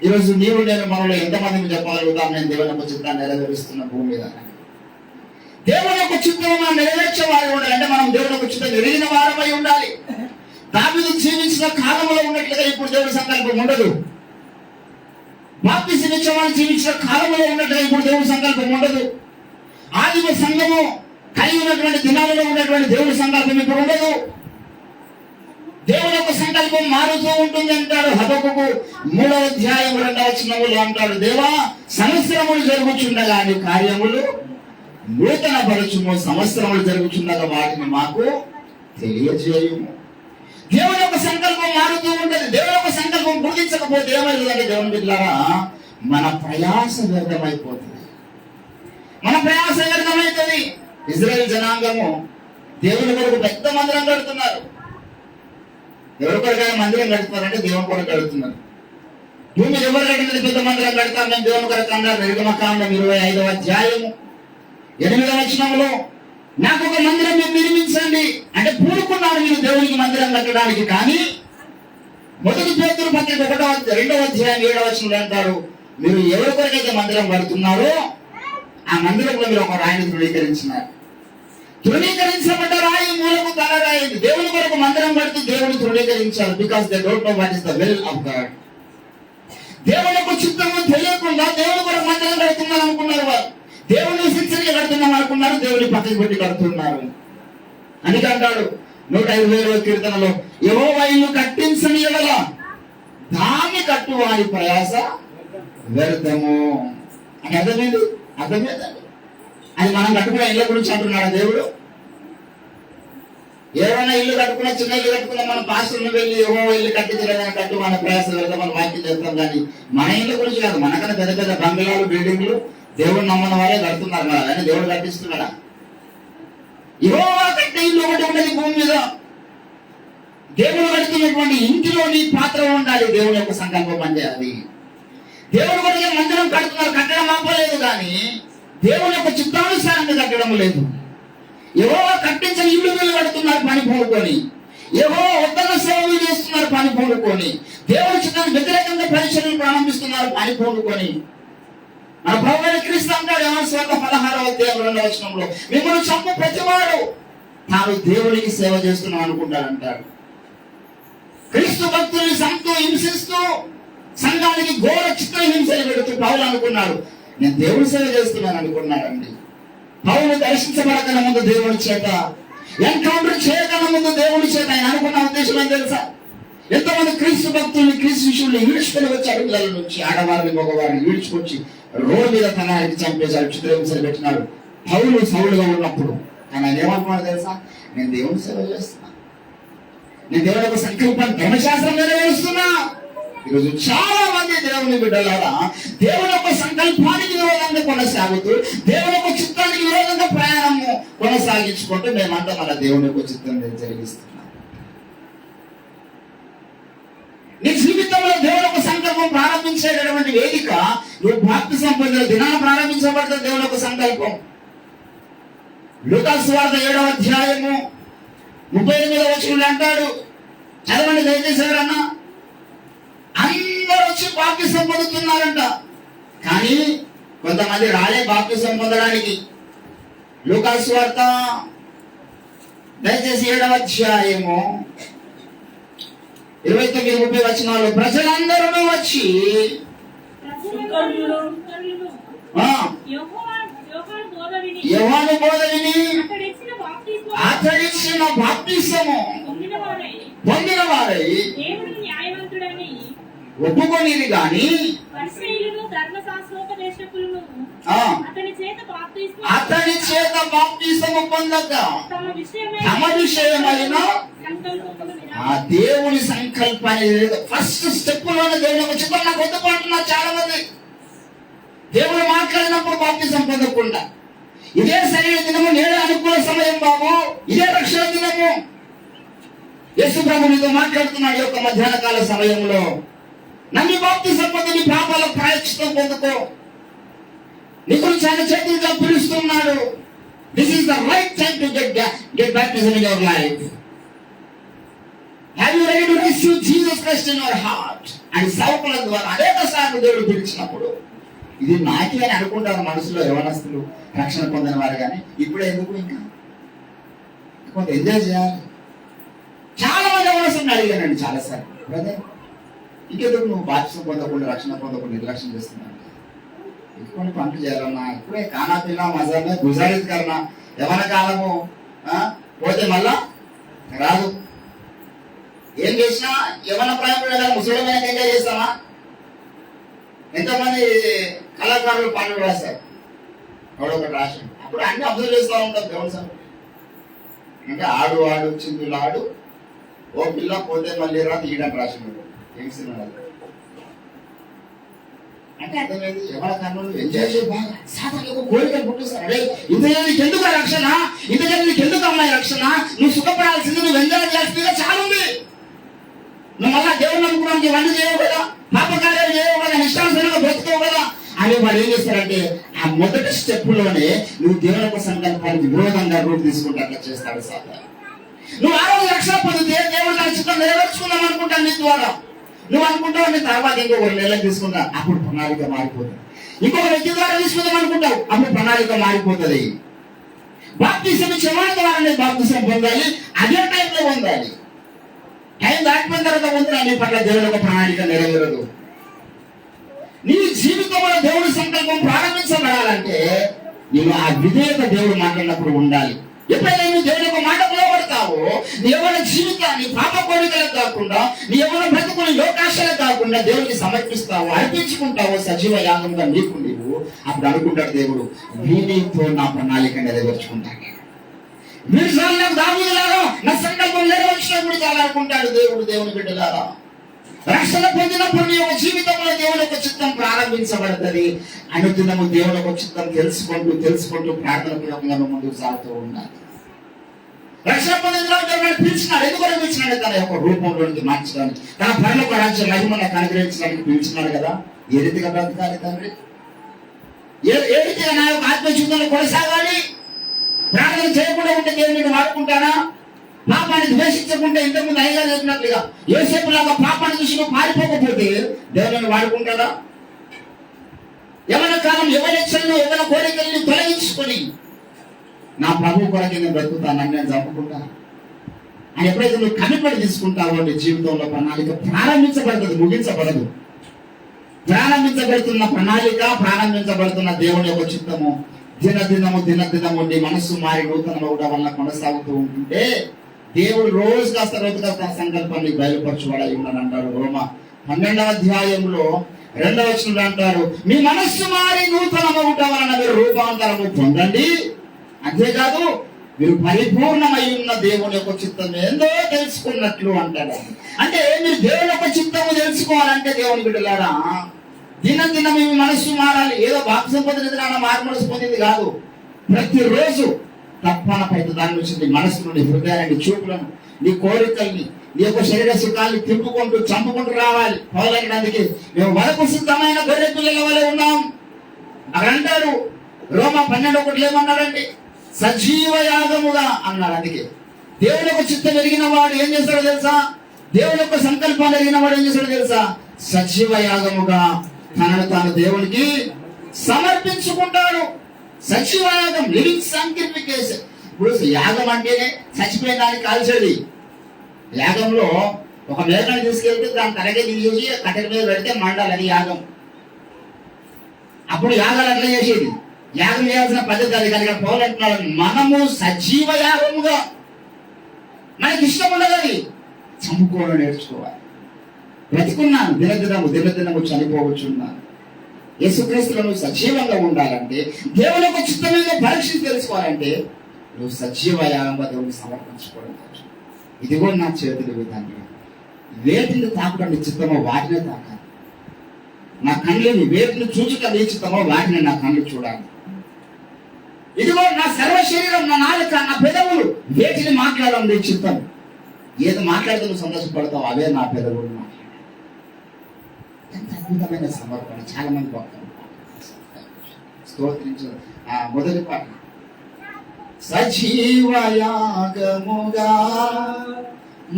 ఈరోజు నీవు నేను మనలో ఎంతమందికి చెప్పగలుగుతాం, నేను దేవుని యొక్క చిత్తాన్ని నెరవేరుస్తున్న భూమి మీద? దేవుని యొక్క చిత్తం నెరవేర్చే వారు ఉండాలి. అంటే మనం దేవుని యొక్క చిత్తం ఎరిగిన వారమై ఉండాలి. దావీదు జీవించిన కాలంలో ఉన్నట్లుగా ఇప్పుడు దేవుని సంకల్పం ఉండదు. బాప్తిసం ఇచ్చేవాడు జీవించిన కాలంలో ఉన్నట్లుగా ఇప్పుడు దేవుని సంకల్పం ఉండదు. ఆదిమ సంఘము కలిగి ఉన్నటువంటి దినాలలో ఉన్నటువంటి దేవుని సంకల్పం ఇప్పుడు ఉండదు. దేవుని యొక్క సంకల్పం మారుతూ ఉంటుంది అంటాడు. హబక్కూకు 3వ అధ్యాయం 2వ వచనంలో అంటాడు, దేవా సంవత్సరములు జరుగుచుండగా నీ కార్యములు నూతన పరచుము, సంవత్సరములు జరుగుచుండగా వాటిని మాకు తెలియజేయుము. దేవుని యొక్క సంకల్పం మారుతూ ఉంటుంది. దేవుని యొక్క సంకల్పం గుర్తించకపోతే ఏమైందంటే దేవుని బిడ్డలారా, మన ప్రయాస వ్యర్థమైపోతుంది. మన ప్రయాస వ్యర్థమవుతుంది. ఇజ్రాయేల్ జనాంగము దేవుని కొరకు పెద్ద మందిరం కడుతున్నారు. ఎవరి కొరకైనా మందిరం కడుతున్నారంటే దేవుని కొరకు కడుతున్నారు. భూమి ఎవరు కట్టినది పెద్ద మందిరం కడతారు, మేము దేవుని కొరకు అన్నారు. నిర్గమకాండం 25వ అధ్యాయము 8వ వచనంలో, నాకు ఒక మందిరం మీరు నిర్మించండి అంటే పూనుకున్నారు మీరు దేవునికి మందిరం కట్టడానికి. కానీ 1 పేతురు పత్రిక 2వ అధ్యాయం 7వ వచనంలో అంటారు, మీరు ఎవరి కొరకైతే మందిరం కడుతున్నారో ఆ మందిరంలో మీరు ఒక రాయిని ధృవీకరించినారు. ధృవీకరించబడ్డ రాయి మూలము తలరాయి. దేవుని కొరకు మందిరం కడుతూ దేవుని ధృవీకరించారు. Because they don't know what is the will of God. దేవుని యొక్క చిత్తము తెలియకుండా దేవుని కొరకు మందిరం కడుతున్నారు అనుకున్నారు. వారు దేవుని శిక్షణగా కడుతున్నాం అనుకున్నారు, దేవుని పక్కకి పెట్టి కడుతున్నారు. అందుకే అంటాడు 150వ కీర్తనలో, యెహోవా ఇల్లు కట్టించని యెడల దాన్ని కట్టు వారి ప్రయాస వ్యర్థము అని అర్థమైంది. అర్థమేదండి. అది మనం కట్టుకున్న ఇళ్ళ గురించి అంటున్నాడు దేవుడు. ఎవరైనా ఇల్లు కట్టుకున్నా, చిన్న ఇల్లు కట్టుకున్నా, మనం పాస్టర్లు వెళ్ళి ఇల్లు కట్టించలేదని కట్టు మన ప్రయాస వ్యర్థం మన వాక్యం చేస్తాం. కానీ మన ఇళ్ళ గురించి కాదు. మనకన్నా పెద్ద పెద్ద బంగ్లాలు, బిల్డింగ్లు దేవుడు నమ్మని వారే కడుతున్నారు కదా, అని దేవుడు కట్టిస్తున్నాడా? యెహోవా కట్టిన ఇల్లు ఒకటి ఉండదు భూమి మీద. దేవుడు కడుతున్నటువంటి ఇంటిలో నీ పాత్ర ఉండాలి. దేవుని యొక్క సంకల్పం అంటే అది. దేవుడు కొరికే మందిరం కడుతున్నారు, కట్టడం ఆపలేదు. కానీ దేవుని యొక్క చిత్తానుసారంగా కట్టడం లేదు. యెహోవా కట్టించిన ఇల్లు వీళ్ళు కడుతున్నారు పని పూనుకొని. యెహోవా వద్దన సేవలు చేస్తున్నారు పని పూనుకొని. దేవుని చిత్తానికి వ్యతిరేకంగా పరిచర్యలు ప్రారంభిస్తున్నారు పని పూనుకొని. మన ప్రభువైన క్రీస్తు అంటాడు యోహాను సువార్త 16వ అధ్యాయం 2వ వచనంలో, మిమ్మల్ని చంపు ప్రతివాడు తాను దేవునికి సేవ చేస్తున్నాం అనుకుంటాడంటాడు. క్రీస్తు భక్తుల్ని సంతో హింసిస్తూ సంఘానికి ఘోర చిత్ర హింసలు పెడుతూ పౌలు అనుకున్నాడు నేను దేవుని సేవ చేస్తున్నాను అనుకున్నాడండి. పౌలు దర్శించబడకన ముందు దేవుని చేత, ఎన్కౌంటర్ చేయకన ముందు దేవుని చేత ఆయన అనుకున్న ఉద్దేశం ఏం తెలుసా? ఎంతమంది క్రీస్తు భక్తుల్ని, క్రీస్తు శిష్యుల్ని ఈడ్చుకొని వచ్చి అడుగుల నుంచి ఆడవారిని మగవారిని ఈడ్చుకొచ్చి రోడ్డు మీద తనానికి చంపేశాడు, చిత్రహింసలు పెట్టినాడు. పౌలు సౌలుగా ఉన్నప్పుడు ఆయన ఏమనుకున్నాడు తెలుసా? నేను దేవుని సేవ చేస్తున్నా, నేను దేవుని యొక్క సంకల్పాన్ని ధర్మశాస్త్రం నెరవేరుస్తున్నా. ఈరోజు చాలా మంది దేవుని బిడ్డలారా దేవుని యొక్క సంకల్పానికి విరోధంగా కొనసాగుతూ, దేవుని యొక్క చిత్తానికి విరోధంగా ప్రయాణము కొనసాగించుకుంటూ మేమంతా మన దేవుని యొక్క చిత్తాన్ని జరిగిస్తున్నాం. నీ జీవితంలో దేవుని యొక్క సంకల్పం ప్రారంభించేటటువంటి వేదిక నువ్వు బాప్తిసం పొందిన దినాన ప్రారంభించబడుతున్న దేవుని యొక్క సంకల్పం. లూకా సువార్త 7వ అధ్యాయము 38వ వచనంలో అంటాడు, చదవండి దయచేసి ఎవరన్నా. అందరూ వచ్చి బాప్తిసం పొందుతున్నారంట, కానీ కొంతమంది రాలే బాప్తిసం పొందడానికి. లూకా సువార్త దయచేసి 7వ అధ్యాయము 29-30 వచనాలు, ప్రజలందరూ వచ్చి యోహాను బోధ విని అతడిచ్చిన బాప్తిసము పొందిన వారై ఒప్పుకొనిది గాని అతని చేత బాప్తిసము పొందక తమ విషయమైన ఆ దేవుని సంకల్పాన్ని ఫస్ట్ స్టెప్ లోనే దేవుని చిత్రం నాకు వద్దుకుంటున్నారు చాలా మంది. దేవుడు మాట్లాడినప్పుడు బాప్తిసం పొందకుండా, ఇదే సరైన దినము, నేడే అనుకూల సమయం బాబు, ఇదే రక్షణ దినము, యేసు ప్రభు నీతో మాట్లాడుతున్నాడు. యొక్క మధ్యాహ్న కాల సమయంలో నన్ను బాప్తిసం పొంది నీ పాపాలకు ప్రాయశ్చిత్తం పొందుకో, నీ గురించి ఆయన చేతులుగా పిలుస్తున్నాడు. This is the right time to get baptism in your life. Have you ready to receive Jesus Christ in your heart? అని సేవకుల ద్వారా అనేక సార్లు దేవుడు పిలిచినప్పుడు ఇది నాకే అని అనుకుంటారు మనసులో యవనస్తులు, రక్షణ పొందిన వారు. కానీ ఇప్పుడే ఎందుకు, ఇంకా కొంత ఎంజాయ్ చేయాలి. చాలా మంది యవనస్తులను అడిగానండి చాలాసార్లు, బ్రదర్ ఇంకెందుకు నువ్వు బాప్తిసం పొందకుండా, రక్షణ పొందకుండా నిర్లక్ష్యం చేస్తున్నావు? ఇంకొన్ని పనులు చేయాలన్నా, ఇప్పుడే ఖానా పీనా మజానే గుజారిత్ కన్నా, యవన కాలము పోతే మళ్ళా రాదు. ఏం చేసినా యవన ప్రాయంలో ముసలిమైన ఎంజాయ్ చేస్తామా? ఎంతమంది కళాకారులు పాటలు రాశారు, ఎవడొకటి రాశాడు. అప్పుడు అన్ని అబ్జర్వ్ చేస్తూ ఉంటాం. దేవుని సార్ అంటే ఆడు ఆడు చిందులు ఆడు, ఓ పిల్ల పోతే మళ్ళీ రా తీయడానికి రాసినాడు. ఏం సినిమా అంటే అర్థమైంది. ఎవరి కన్నులు ఎంజాయ్ చేయ బాగా సాధారణ కోరికలు పుట్టిస్తారు. అదే ఇంతజానికి ఎందుకు రక్షణ, ఇంతజానికి ఎందుకు అమ్మాయి రక్షణ, నువ్వు సుఖపడాల్సింది, నువ్వు ఎంజాయ్ చేయాల్సిందిగా చాలా ఉంది. నువ్వు మళ్ళా దేవుని నమ్ముకోవడానికి వంట చేయవు కదా, పాపకార్యాలు చేయవు కదా, నిష్ఠానుసరంగా బ్రతుకోవు కదా అని వాళ్ళు ఏం చేస్తారంటే ఆ మొదటి స్టెప్ లోనే నువ్వు దేవుని యొక్క సంకల్పానికి విరోధంగా రూపు తీసుకుంటే అట్లా చేస్తాడు సార్. నువ్వు ఆ రోజు రక్షణ పొందితే దేవుడు తన చిత్తం నెరవేర్చుకుందాం అనుకుంటాను నీ ద్వారా. నువ్వు అనుకుంటావు నీ తర్వాత ఇంకో 1 నెలలకు తీసుకుంటా, అప్పుడు ప్రణాళిక మారిపోతుంది. ఇంకొక వ్యక్తి ద్వారా తీసుకుందాం అనుకుంటావు, అప్పుడు ప్రణాళిక మారిపోతుంది. బాప్తిసం చివరి ద్వారా బాప్తిసం పొందాలి, అదే టైంలో పొందాలి. టైం దాటిపోయిన తర్వాత పొందిన నీ పట్ల దేవుని యొక్క ప్రణాళిక నెరవేరదు. నీ జీవితంలో దేవుడి సంకల్పం ప్రారంభించబడాలంటే నీవు ఆ విధేయత దేవుడు మాట్లాడినప్పుడు ఉండాలి. ఎప్పుడైనా నువ్వు దేవుని యొక్క మాట నిలబడతావో నీ యవ్వన జీవితాన్ని పాప కోరికలకు కాకుండా, నీ యవ్వన బ్రతుకుని లోకాశలకు కాకుండా దేవునికి సమర్పిస్తావు, అర్పించుకుంటావు సజీవ యాగంగా నీకు నీవు. అప్పుడు అనుకుంటాడు దేవుడు, వీనితో నా ప్రణాళిక నెరవేర్చుకుంటాను. వీడి సార్లు నాకు దావీదులాగా నా సంకల్పం నెరవేర్చినప్పుడు చాలా అనుకుంటాడు దేవుడు. దేవుని బిడ్డలారా, రక్షణ పొందినప్పుడు నీ యొక్క జీవితంలో దేవుని యొక్క చిత్తం ప్రారంభించబడుతుంది. అనుదినము దేవుని యొక్క చిత్తం తెలుసుకుంటూ ప్రార్థన పూర్వకంగా ముందుకు సాగుతూ ఉండాలి. రక్షణ పొందిన దేవుడు పిలిచినాడు. ఎందుకు పిలిచినాడు? తన యొక్క రూపంలోనికి మార్చడానికి, తన పరలోక రాజ్య మహిమను అనుగ్రహించడానికి పిలిచినాడు కదా. ఏ రీతిగా బ్రతకాలి తండ్రి? ఏ రీతిగా నా యొక్క ఆత్మ జీవితంలో కొనసాగాలి? ప్రార్థన చేయకుండా ఉంటే దేవుడిని వాడుకుంటానా? పాపాన్ని ద్వేషించకుండా ఇంతకుముందు అయ్యగా చెప్పినట్లుగా యోసేపు లాగా పాపాన్ని చూసి పారిపోకపోతే దేవుని వాడుకుంటాడా? ఎవరి కాలం ఎవరెచ్చలను ఎవరి కోరికలను తొలగించుకొని నా ప్రభు కొరకే నేను బ్రతుకుతానని నేను చంపుకుంటాను అని ఎప్పుడైతే నువ్వు కమిట్మెంట్ తీసుకుంటావో నీ జీవితంలో ప్రణాళిక ప్రారంభించబడుతుంది, ముగించబడదు. ప్రారంభించబడుతున్న ప్రణాళిక, ప్రారంభించబడుతున్న దేవుని యొక్క చిత్తము దినదినము నీ మనస్సు మారి నూతనగా కూడా వల్ల కొనసాగుతూ ఉంటుంటే దేవుడు రోజు కాస్త తన సంకల్పాన్ని బయలుపరచువాడై ఉన్నాడు అంటాడు. రోమా 12వ అధ్యాయంలో 2వ వచనంలో అంటారు, మీ మనస్సు మారి నూతనమవుట వలన మీరు రూపాంతరము పొందండి, అంతేకాదు మీరు పరిపూర్ణమై ఉన్న దేవుని యొక్క చిత్తం ఏందో తెలుసుకున్నట్లు అంటాడు. అంటే మీరు దేవుని యొక్క చిత్తము తెలుసుకోవాలంటే దేవుని బిడ్డలారా దినం మీ మనస్సు మారాలి. ఏదో బాప్తిసం పొందిన మార్మనసు పొందింది కాదు. ప్రతిరోజు తప్పన పైన దాని నుంచి నీ మనసు నుండి, హృదయాన్ని, చూపులను, నీ కోరికల్ని, నీ యొక్క శరీర సుఖాన్ని తిప్పుకుంటూ చంపుకుంటూ రావాలి. పౌలకి మేము వరకు సిద్ధమైన గొర్రె పిల్లల వలె ఉన్నాం అక్కడ అంటారు. రోమా 12:1 ఏమన్నాడండి? సజీవ యాగముగా అన్నాడు. అందుకే దేవుని యొక్క చిత్తం ఎరిగిన వాడు ఏం చేస్తాడో తెలుసా? దేవుని యొక్క సంకల్పాలు ఎరిగిన వాడు ఏం చేస్తాడో తెలుసా? సజీవ యాగముగా తనను తాను దేవునికి సమర్పించుకుంటాడు. సజీవ యాగం, లివింగ్ సాంక్టిఫికేషన్. ఇప్పుడు యాగం అంటేనే చచ్చిపోయిన దాన్ని కాల్చేది. యాగంలో ఒక మేకను తీసుకెళ్తే దాని తలగే తీసేసి కట్టెల మీద పెడితే మండాలి, అది యాగం. అప్పుడు యాగాలు అట్లా చేసేది. యాగం చేయాల్సిన పద్ధతి అది. కనుక పోవాలంటున్నాడు, మనము సజీవ యాగముగా, మనకి ఇష్టం ఉండదు అది, చంపుకోవడం నేర్చుకోవాలి. బ్రతికున్నాను, దినదినము చనిపోవచ్చున్నాను. యేసుక్రీస్తులో నువ్వు సజీవంగా ఉండాలంటే, దేవుని యొక్క చిత్తమైన పరీక్ష తెలుసుకోవాలంటే నువ్వు సజీవ యాగంగా దేవుడిని సమర్పించుకోవడం. ఇదిగో నా చేతులు విధానం, వేటిని తాకడం నీ చిత్తమో వాటినే తాకాలి. నా కళ్ళని వేటిని చూచుట నీ చిత్తమో వాటిని నా కళ్ళు చూడాలి. ఇదిగో నా సర్వ శరీరం, నా నాలుక, నా పెదవులు వేటిని మాట్లాడడం నీ చిత్తం. ఏది మాట్లాడితే నువ్వు సంతోషపడతావు అవే నా పెదవులు మాట్లాడాలి. ఎంత అద్భుతమైన సమర్పణ. చాలా మంది భక్తులు స్తోత్రించు. మొదటి పాట, సజీవ యాగముగా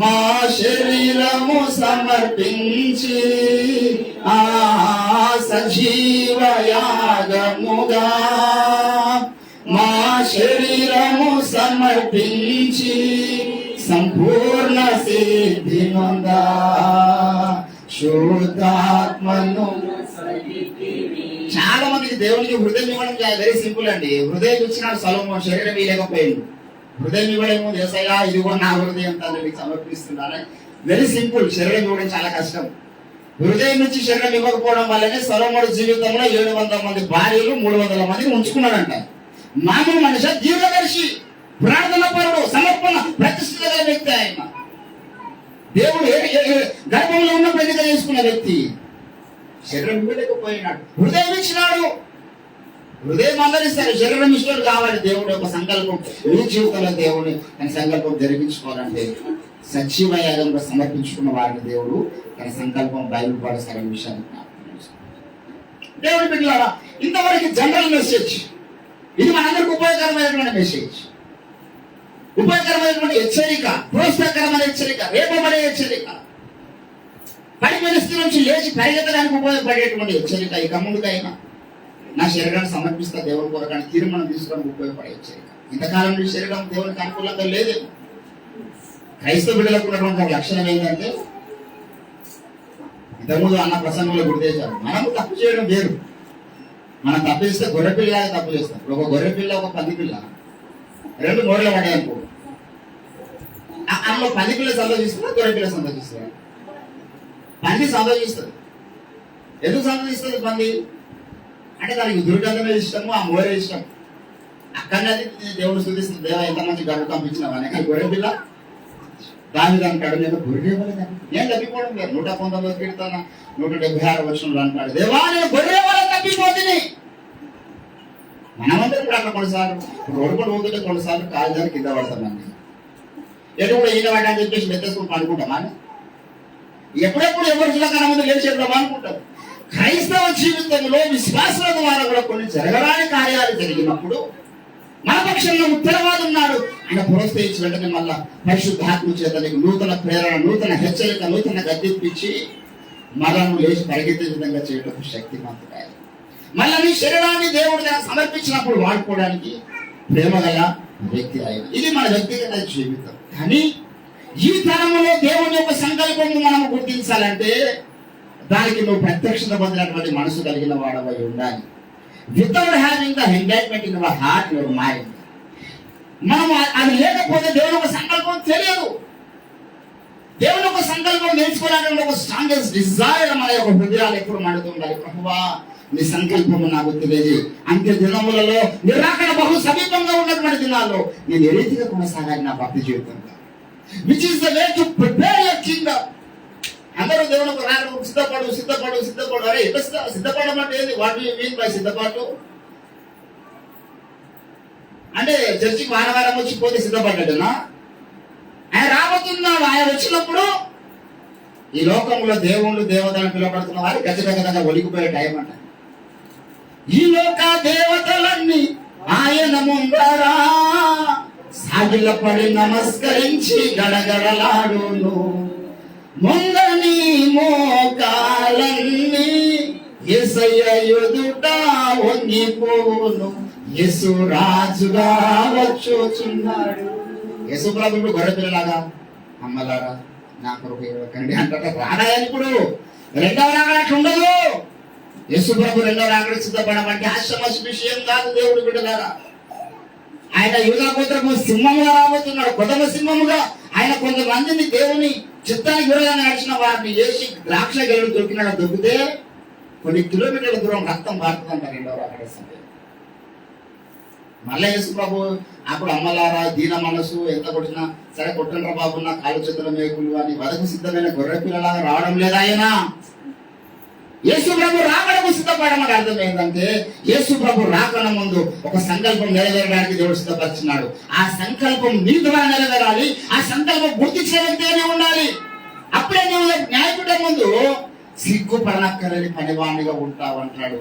మా శరీరము సమర్పించి, సజీవ యాగముగా మా శరీరము సమర్పించి సంపూర్ణ సిద్ధి నొందా శుద్ధాత్మను. చాలా మందికి దేవునికి హృదయం ఇవ్వడం వెరీ సింపుల్ అండి. హృదయం ఇచ్చినాడు సొలొమోను, శరీరం ఇవ్వలేకపోయింది. హృదయం ఇవ్వడేమో దేశయ్యా ఇదిగో నా హృదయం తండ్రికి సమర్పిస్తున్నాను, వెరీ సింపుల్. శరీరం ఇవ్వడం చాలా కష్టం. హృదయం ఇచ్చి శరీరం ఇవ్వకపోవడం వల్లనే సొలొమోను జీవితంలో 700 మంది భార్యలు 300 మందిని ఉంచుకున్నాడంట. మామూలు మనిషి, దీర్ఘదర్శి, ప్రార్థన పరుడు, సమర్పణ, ప్రతిష్ఠిత వ్యక్తి. ఆయన దేవుడు గర్భంలో ఉన్నప్పుడు ఎన్నిక చేసుకున్న వ్యక్తి. శరీరం ఇవ్వలేకపోయినాడు, హృదయం ఇచ్చినాడు. హృదయం అందరిస్తారు, శరీరం ఇష్టం కావాలి. దేవుడు యొక్క సంకల్పం మీ జీవితంలో దేవుడు తన సంకల్పం జరిగించుకోవాలంటే సజీవ యాగంగా సమర్పించుకున్న వారిని దేవుడు తన సంకల్పం బయలుపరుస్తారనే విషయాన్ని దేవుడి బిడ్డలారా, ఇంతవరకు జనరల్ మెసేజ్. ఇది మనందరికి ఉపయోగకరమైనటువంటి మెసేజ్, ఉపయోగకరమైనటువంటి హెచ్చరిక, ప్రోత్సాహకరమైన హెచ్చరిక, రేపబడే హెచ్చరిక, పడిపోయిన స్థితి నుంచి లేచి పరిగెత్తడానికి ఉపయోగపడేటువంటి హెచ్చరిక. ఇక ముందుకైనా నా శరీరాన్ని సమర్పిస్తా దేవుని కొరకని తీర్మానం తీసుకోవడానికి ఉపయోగపడే హెచ్చరిక. ఇంతకాలం నీ శరీరం దేవునికి అనుకూలంగా లేదేమో. క్రైస్తవ బిడ్డలకు ఉన్నటువంటి లక్షణం ఏంటంటే, ఇంతకుముందు అన్న ప్రసంగంలో గుర్తించారు, మనము తప్పు చేయడం వేరు. మనం తప్పు చేస్తే గొర్రెపిల్లగా తప్పు చేస్తాం. ఇప్పుడు ఒక గొర్రెపిల్ల, ఒక పంది పిల్ల రెండు నోళ్ళ పడాయనుకో, అందులో పంది పిల్ల సంతోషిస్తుందా, గొర్రె పిల్ల సంతోషిస్తుందా? పంది సంతోషిస్తుంది. ఎందుకు సంతోషిస్తుంది పంది అంటే దానికి దుర్గంధమే ఇష్టము, ఆ మోరే ఇష్టం. అక్కడనే దేవుడు స్తుతిస్తుంది, దేవ ఎంత మంచి గర్వ పంపించినావని. కానీ గొర్రె పిల్ల దాని అంటాడు, నేను గొర్రె ఇవ్వలేదని. నేను తప్పిపోవడం లేదు. 119 కీర్తన 176 వచనంలో అంటాడు, దేవా నేను గొర్రె వల్ల తప్పిపోతుంది. మనమందరం కూడా అట్లా కొన్నిసార్లు రోడ్డు కూడా పోతుంటే కొన్నిసార్లు కాలు దాన్ని కింద పడతామండి. ఎటు కూడా ఈయన వాడి అని చెప్పేసి మెత్తేసుకుని అనుకుంటామా? ఎప్పుడెప్పుడు ఎవరు కన్నా ముందు గెలిచేద్దామా అనుకుంటారు. క్రైస్తవ జీవితంలో విశ్వాసాల ద్వారా కూడా కొన్ని జరగరాని కార్యాలు జరిగినప్పుడు మన పక్షంలో ఉత్తరవాదు ఉన్నాడు. ఆయన ప్రోత్సహించి వెంటనే మళ్ళా పరిశుద్ధాత్మ చేత నీకు నూతన ప్రేరణ, నూతన హెచ్చరిక, నూతన గద్దెప్పించి మరణం లేచి పరిగెత్తే విధంగా చేయటం శక్తిమంతుడు. మళ్ళీ నీ శరీరాన్ని దేవుడు సమర్పించినప్పుడు వాడుకోవడానికి ప్రేమ గల వ్యక్తి ఆయన. ఇది మన వ్యక్తిగత జీవితం. కానీ ఈ తరంలో దేవుని యొక్క సంకల్పం మనం గుర్తించాలంటే దానికి నువ్వు ప్రత్యక్షత పొందినటువంటి మనసు కలిగిన వాడవై ఉండాలి. Without having the engagement in your heart, your mind, మనం అది లేకపోతే దేవుని యొక్క సంకల్పం తెలియదు. దేవుని యొక్క సంకల్పం నేర్చుకోవాలంటే ఒక స్ట్రాంగెస్ట్ డిజైర్ మన యొక్క హృదయాలు ఎప్పుడు మండుతుండాలి. ప్రభువా నీ సంకల్పము నాకు తెలియదు. అంత్య దినములలో నిరాకరణ బహు సమీపంగా ఉన్నటువంటి దినాల్లో నేను ఏ రీతిగా కొనసాగాలి నా భక్తి జీవితంలో, which is the way to prepare your Kingdom. అందరూ దేవునికి రాను సిద్ధపడు సిద్ధపడు సిద్ధపడు. అరే ఎట్లా సిద్ధపడడం అంటే ఏంది? వాట్ యు మీన్ బై సిద్ధపాటు అంటే చర్చికి వారం వచ్చి పోతే సిద్ధపడ్డాడునా? ఆయన రాబోతున్నాడు. ఆయన వచ్చినప్పుడు ఈ లోకంలో దేవుళ్ళు దేవతలను పిలువబడుతున్న వారు గజగజగా ఒలిగిపోయే టైం అంట. ఈ లోక దేవతలన్నీ ఆయన ముందరా సాగిలపడి నమస్కరించి గడగడలాడును. ముందని మోకాలన్నీ యేసయ్య ఎదుట వంగిపోను. యేసు రాజుగా వచ్చుచున్నాడు. యేసు ప్రభువు గొర్రె పిల్లలాగా అమ్మలారా నా కొరకు ఏడవకండి అంటే రాడాయని. ఇప్పుడు రెండవ రాకడ ఉండదు. యేసు ప్రభు రెండవ రాకడ సిద్ధపడమంటే ఆశ్చర్య విషయం కాదు. దేవుడు బిడ్డలారా, ఆయన యూదా గోత్రపు సింహముగా రాబోతున్నాడు. కొదమ సింహముగా ఆయన కొంతమందిని దేవుని చిత్తానికి విరోధంగా నడిచిన వారిని వేసి ద్రాక్ష గెలుడు దొరికినాడు. దొరికితే కొన్ని కిలోమీటర్ల దూరం రక్తం పారుతుందంట రెండవ రాకడ సమయం. మళ్ళీ యేసు ప్రభు అప్పుడు అమ్మలారా దీన మనసు ఎంత కొట్టినా సరే కొట్టండ్ర బాబు నా కాలు చేతుల మేకులు అని వదకు సిద్ధమైన గొర్రె పిల్లలాగా రావడం లేదా ఆయన? యేసు ప్రభు రాకడకు సిద్ధపడమని అర్థం ఏంటంటే యేసు ప్రభు రాకడ ముందు ఒక సంకల్పం నెరవేరడానికి దేవుడు సిద్ధపరిచినాడు. ఆ సంకల్పం నీ ద్వారా నెరవేరాలి. ఆ సంకల్పం గుర్తించే వ్యక్తిగానే ఉండాలి. అప్పుడే నువ్వు న్యాయపీఠం ముందు సిగ్గుపడనక్కరని పనివాణిగా ఉంటావు అంటాడు.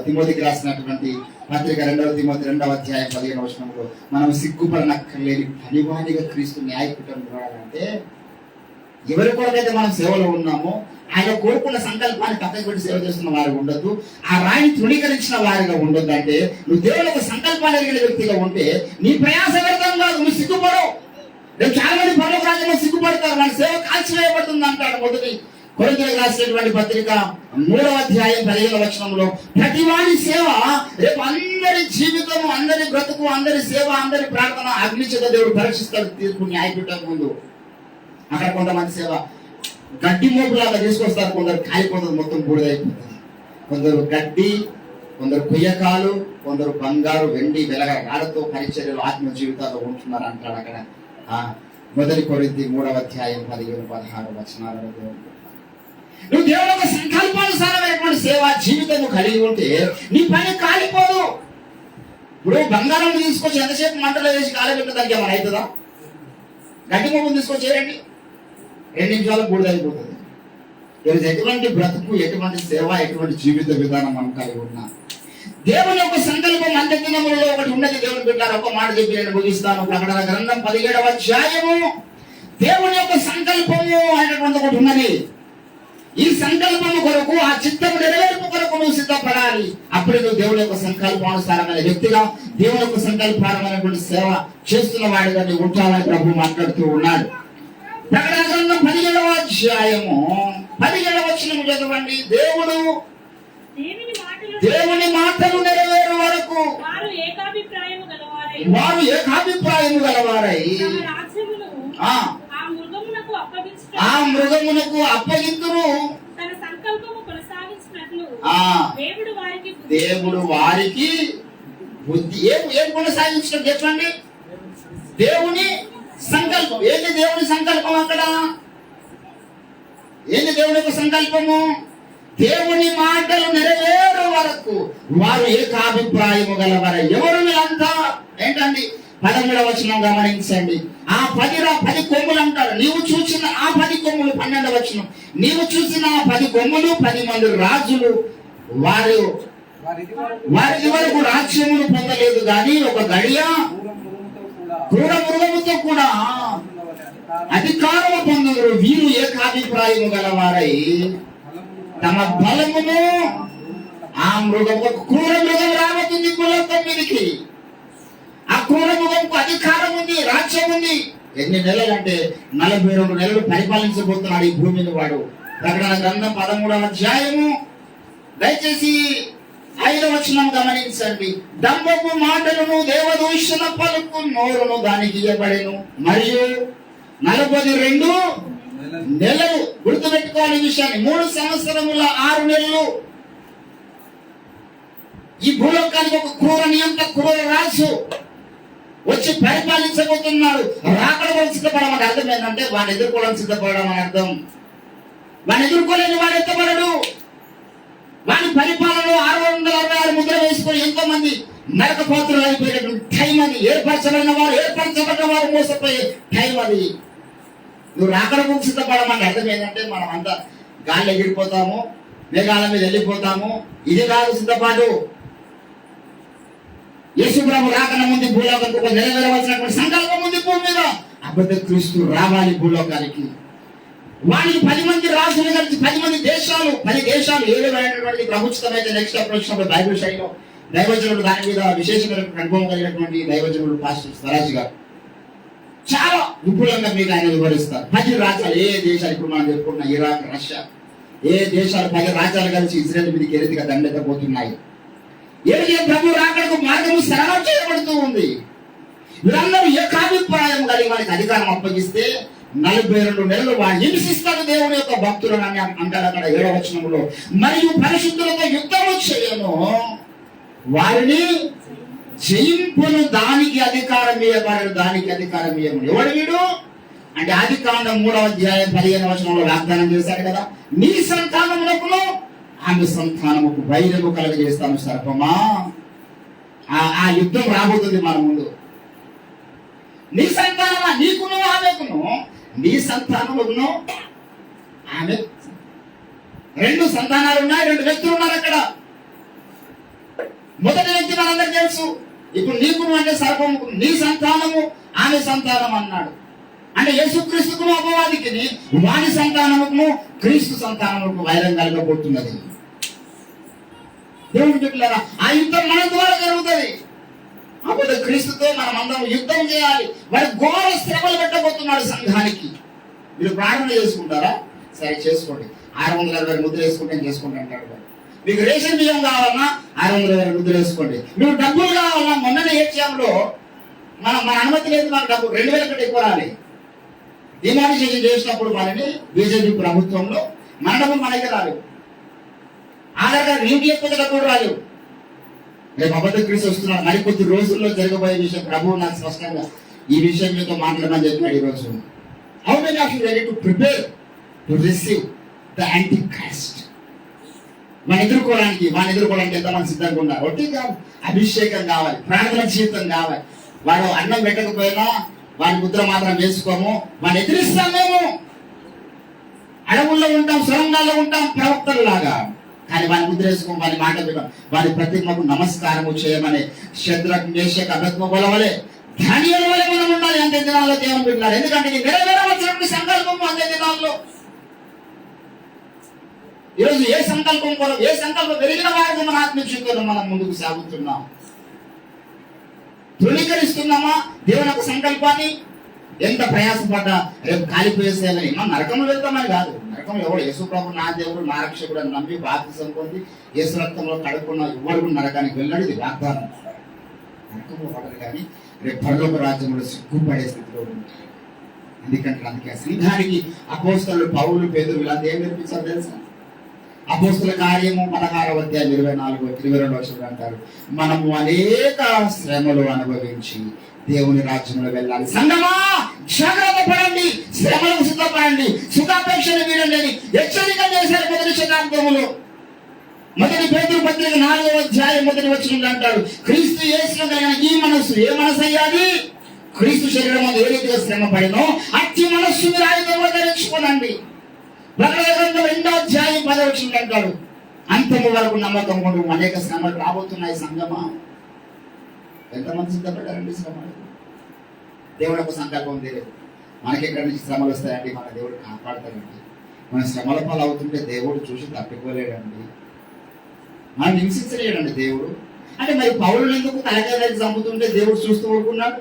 తిమోతికి రాసినటువంటి పత్రిక 2వ తిమోతి 2వ అధ్యాయం 15వ వచనంలో మనం సిగ్గుపడనక్కర్లేని పనివాణిగా క్రీస్తు న్యాయపీఠం చూడాలంటే ఎవరి కొరకైతే మనం సేవలో ఉన్నామో ఆయన కోరుకున్న సంకల్పాన్ని పక్కకు పెట్టి సేవ చేస్తున్న వారు ఉండొద్దు. ఆ రాయిని తృణీకరించిన వారిగా ఉండొద్దు. అంటే నువ్వు దేవుని యొక్క సంకల్పాన్ని ఎరిగిన వ్యక్తిగా ఉంటే నీ ప్రయాస వ్యర్థం కాదు. నువ్వు సిగ్గుపడవు. రేపు చాలా మంది పరలోక రాజ్యంలో సిగ్గుపడతారు. మన సేవ కాల్చివేయబడుతుంది అంటాడు మొదటి కొరింథీయులకు రాసినటువంటి పత్రిక 3వ అధ్యాయం 15వ వచనంలో ప్రతివాడి సేవ రేపు అందరి జీవితము, అందరి బ్రతుకు, అందరి సేవ, అందరి ప్రార్థన అగ్ని చేత దేవుడు పరీక్షిస్తాడు తీర్పు న్యాయపీఠం ముందు. అక్కడ కొంతమంది సేవ గడ్డి మోపులాగా తీసుకొస్తారు. కొందరు కాలిపోతుంది, మొత్తం బూడిదైపోతుంది. కొందరు గడ్డి, కొందరు కుయ్యకాలు, కొందరు బంగారు, వెండి, వెలగ రాళ్లతో పరిచర్యలు ఆత్మ జీవితాల్లో ఉంటున్నారు అంటాడు అక్కడ మొదటి కొరింథీ 3వ అధ్యాయం 15-16 వచనాలలో. నువ్వు దేవుని యొక్క సంకల్పానుసారమైనటువంటి సేవా జీవితం కలిగి ఉంటే నీ పని కాలిపోదు. ఇప్పుడు బంగారం తీసుకొచ్చి ఎంతసేపు మంటలో వేసి కాలబెట్టడానికి ఏమైనా అవుతుందా? గడ్డి మొక్కలు తీసుకొచ్చి చేయండి, 2 నిమిషాలు బూడిదైపోతుంది. ఈరోజు ఎటువంటి బ్రతుకు, ఎటువంటి సేవ, ఎటువంటి జీవిత విధానం మనం కలిగి ఉన్నా దేవుని యొక్క సంకల్పం అంత్య దినములలో ఒకటి ఉన్నది. దేవుని బిడ్డలారా, ఒక మాట చెప్పి నేను ముగిస్తాను. ప్రకటన గ్రంథం 17వ అధ్యాయము దేవుని యొక్క సంకల్పము అనేటువంటి ఒకటి ఉన్నది. ఈ సంకల్పము కొరకు, ఆ చిత్తము నెరవేర్పు కొరకు నువ్వు సిద్ధపడాలి. అప్పుడు నువ్వు దేవుని యొక్క సంకల్పానుసారమైన వ్యక్తిగా, దేవుని యొక్క సంకల్పారమైనటువంటి సేవ చేస్తున్న వాడిగా నువ్వు ఉంటావని ప్రభు మాట్లాడుతూ ఉన్నాడు. ప్రకటన గ్రంథం 17వ అధ్యాయము 17వ వచనము చదవండి. దేవుని మాటలు నెరవేరు వరకు వారు ఏకాభిప్రాయము గలవారై ఆ ఆ మృగమునకు అప్పగింతురు. తన సంకల్పము కొనసాగించినట్లు ఆ దేవుడు వారికి బుద్ధి ఏం కొనసాగించడం చెప్పండి. దేవుని సంకల్పం. ఏంటి దేవుని సంకల్పం? అక్కడ ఏంటి దేవుని యొక్క సంకల్పము? దేవుని మాటలు నెరవేరు వరకు వారు ఏకాభిప్రాయము గలవారు. ఎవరు వీళ్ళంతా? ఏంటండి 13వ వచనం గమనించండి. ఆ 10 కొమ్ములు అంటారు. నీవు చూసిన ఆ 10 కొమ్ములు 12వ వచనం. నీవు చూసిన ఆ 10 కొమ్ములు 10 మంది రాజులు. వారి వరకు రాజ్యమును పొందలేదు గాని ఒక గడియ క్రూర మృగముతో కూడా అధికారము పొందుదురు. వీరు ఏకాభిప్రాయము గలవారై తమ బలమును ఆ మృగం, ఒక క్రూర మృగం రాబోతుంది భూలోకం మీదకి. ఆ క్రూర మృగంకు అధికారం ఉంది, రాజ్యం ఉంది. ఎన్ని నెలలు అంటే 42 నెలలు పరిపాలించబోతున్నాడు ఈ భూమిని వాడు. ప్రకటన గ్రంథం 13వ అధ్యాయము దయచేసి 5వ వచనం గమనించండి. దంభపు మాటలను దేవదూషణ పలుకు నోరును దానికి ఇవ్వబడెను. మరియు 42 నెలలు గుర్తుపెట్టుకోవాలి ఈ విషయాన్ని. 3 సంవత్సరముల 6 నెలలు ఈ భూలోకానికి ఒక క్రూర నియంత, క్రూర రాజు వచ్చి పరిపాలించబోతున్నాడు. రాకడ వరకు సిద్ధపడమని అర్థం ఏంటంటే వాడిని ఎదుర్కోవడానికి సిద్ధపడడం అని అర్థం. వాడిని ఎదుర్కోలేని వాడు ఎత్తబడడు. వాడి పరిపాలనలో 666 ముద్ర వేసుకొని ఎంతో మంది నరకపాత్రులు అయిపోయేటటువంటి టైం అది. ఏర్పరచబడిన వారు మోసపోయే టైం అది. నువ్వు రాకడకు సిద్ధపడమని అర్థం ఏంటంటే మనం అంతా గాలి ఎగిరిపోతాము, మేఘాల మీద వెళ్ళిపోతాము. ఇది కాదు సిద్ధపాటు. యేసు ప్రభు రాకడ ముందు భూలోకానికి నెరవేరవలసినటువంటి సంకల్పం ఉంది భూమి మీద. అబద్ధ క్రీస్తు రావాలి భూలోకానికి. వాడికి 10 మంది రాజులు కలిసి 10 మంది దేశాలు 10 దేశాలు ఏమైనటువంటి ప్రభుత్వమైతే నెక్స్ట్ అప్రోచ్ బైబిల్ శైలిలో దైవజనుడు దాని మీద విశేషమైన అనుభవం కలిగినటువంటి దైవజనుడు పాస్టర్ స్వరాజ్ గారు చాలా విపులంగా మీకు ఆయన వివరిస్తారు. 10 రాజ్యాలు ఏ దేశాలు ఇప్పుడు మనం చెప్పుకున్న ఇరాక్, రష్యా, ఏ దేశాలు 10 రాజ్యాలు కలిసి ఇజ్రాయెల్ మీదకి ఎరితిగా దండెత్తబోతున్నాయి. ఏ ప్రభు రాకడకు మార్గము సరళం చేయబడుతూ ఉంది. వీరందరూ ఏకాభిప్రాయం కలిగి వారికి అధికారం అప్పగిస్తే 42 నెలలు వాడు హింసిస్తాడు దేవుని యొక్క భక్తులను అని అంటారు అక్కడ 7వ వచనంలో. మరియు పరిశుద్ధులతో యుద్ధము చేయను, వారిని జయింపును, దానికి అధికారం ఇవ్వబడను, దానికి అధికారం ఇవ్వను. ఎవడు వీడు అంటే ఆదికాండం 3వ అధ్యాయం 15వ వచనంలో వాగ్దానం చేశాడు కదా, నీ సంతానమునకును ఆమె సంతానముకు వైరము కలగజేస్తాను సర్పమా. ఆ యుద్ధం రాబోతుంది మన ముందు. నీ సంతానమా, నీకును ఆమెకును, నీ సంతానమును ఆమె. 2 సంతానాలు ఉన్నాయి, 2 వ్యక్తులు ఉన్నారు అక్కడ. మొదటి వ్యక్తి మనందరికీ తెలుసు. ఇప్పుడు నీకును అంటే సర్పముకు, నీ సంతానము ఆమె సంతానం అన్నాడు. అంటే యేసుక్రీస్తుకును అపవాదికి వాని సంతానముకును క్రీస్తు సంతానముకు వైరం కలగబోతున్నది. దేవుడు చెప్పారా, ఆ యుద్ధం మన ద్వారా జరుగుతుంది. అప్పుడు క్రీస్తుతో మనం అందరం యుద్ధం చేయాలి. వాడు ఘోర శ్రమలు పెట్టబోతున్నాడు సంఘానికి. మీరు ప్రార్థన చేసుకుంటారా? సరే చేసుకోండి. 620 ముద్ర వేసుకుంటే చేసుకుంటే అంటాడు. మీకు రేషన్ బియ్యం కావాలన్నా 620 ముద్ర వేసుకోండి. మీకు డబ్బులు కావాలన్నా మొన్ననే ఏటీఎంలో మన అనుమతి లేదు, మనకు డబ్బు 2000 కంటే ఎక్కువ రాలి. డిమానిటైజేషన్ చేసినప్పుడు మనని బీజేపీ ప్రభుత్వంలో మన డబ్బులు మనకే రాలేవు. ఆధార్ కార్డు లింక్ లేకపోతే డబ్బులు రాలేవు. రేపు అబద్ధ క్రీస్తు వస్తున్నాడు. మరికొద్ది రోజుల్లో జరగబోయే విషయం ప్రభువు నాకు స్పష్టంగా ఈ విషయం మీతో మాట్లాడమని చెప్పాడు ఈరోజు. How many of you ready to prepare to receive the anti Christ? వాడిని ఎదుర్కోవడానికి ఎంతమంది సిద్ధంగా ఉన్నారు? ఒకటి కాదు, అభిషేకం కావాలి, ప్రార్థన జీవితం కావాలి. వాడు అన్నం పెట్టకపోయినా వాడి ముద్ర మాత్రం వేసుకోము, వాడిని ఎదిరిస్తాం. మేము అడవుల్లో ఉంటాం, సొరంగాల్లో ఉంటాం ప్రవక్తల్లాగా, కానీ వాడిని ముద్ర వేసుకోం, వాడి మాట విన్నాం, వాడి ప్రతిమకు నమస్కారము చేయమని శద్రక్, మేషక్, అబేద్నెగోల వలె దానియేలు వలె మనం ఉండాలి. అంతే దినాల్లో దేవుని బిడ్డలారా, ఎందుకంటే ఇది నెరవేరవలసినటువంటి సంకల్పము అంతే దినాల్లో. ఈరోజు ఏ సంకల్పం పెరిగిన వారికి మన ఆత్మీయంతో మనం ముందుకు సాగుతున్నాం. ధృవీకరిస్తున్నామా దేవుని యొక్క సంకల్పాన్ని? ఎంత ప్రయాసపడ్డా రేపు కాలిపోయేసేయాలని మనం నరకంలో వెళ్తామని కాదు. నరకంలో ఎవడు యేసు ప్రభు నా దేవుడు నా రక్షకుడు అని నమ్మి బాప్తిసం పొంది యేసు రక్తంలో కడుక్కున్న ఎవరు నరకానికి వెళ్ళాడు. ఇది వాగ్దానం. నరకంలో పడరు కానీ రేపు పరలోక రాజ్యంలో సిగ్గుపడే స్థితిలో ఉంటారు. అందుకే సంఘానికి అపోస్తలులు పౌలు పేతురు వీళ్ళంతా ఏం నేర్పించారు తెలుసా? అపోస్తల కార్యము 16వ అధ్యాయం 22 వచనం అంటారు, మనము అనేక శ్రమలు అనుభవించి దేవుని రాజ్యంలో వెళ్ళాలి. సంగమా జాగ్రత్త పడండి, శ్రమలకు సిద్ధపడండి, సుఖాపేక్షను వీడండి అని హెచ్చరిక చేశారు మొదటి శతాబ్దంలో. మొదటి పేతురు పత్రిక 4వ అధ్యాయం 1వ వచనం అంటాడు, క్రీస్తు యేసులో కలిగిన ఈ మనస్సు ఏ మనసు అయ్యాది? క్రీస్తు శరీరం ఏ రీతిగా శ్రమ పడినో అట్టి మనస్సు మీరు ఆయనతో ధరించుకోనండి. ప్రకటన గ్రంథం 2వ అధ్యాయం 10వ వచనం అంటాడు, అంతము వరకు నమ్మకం ఉండు, అనేక శ్రమలు రాబోతున్నాయి. సంగమా ఎంతమంది సిద్ధపడ్డారండి శ్రమలు? దేవుడు ఒక సంకల్పం తెలియదు. మనకి ఎక్కడి నుంచి శ్రమలు వస్తాయండి? మన దేవుడు కాపాడతాడండి. మన శ్రమల పాలు అవుతుంటే దేవుడు చూసి తప్పిపోలేడండి, మనం హింసించలేడండి దేవుడు. అంటే మరి పౌరులు ఎందుకు తలకాయలు చంపుతుంటే దేవుడు చూస్తూ ఊరుకున్నాడు?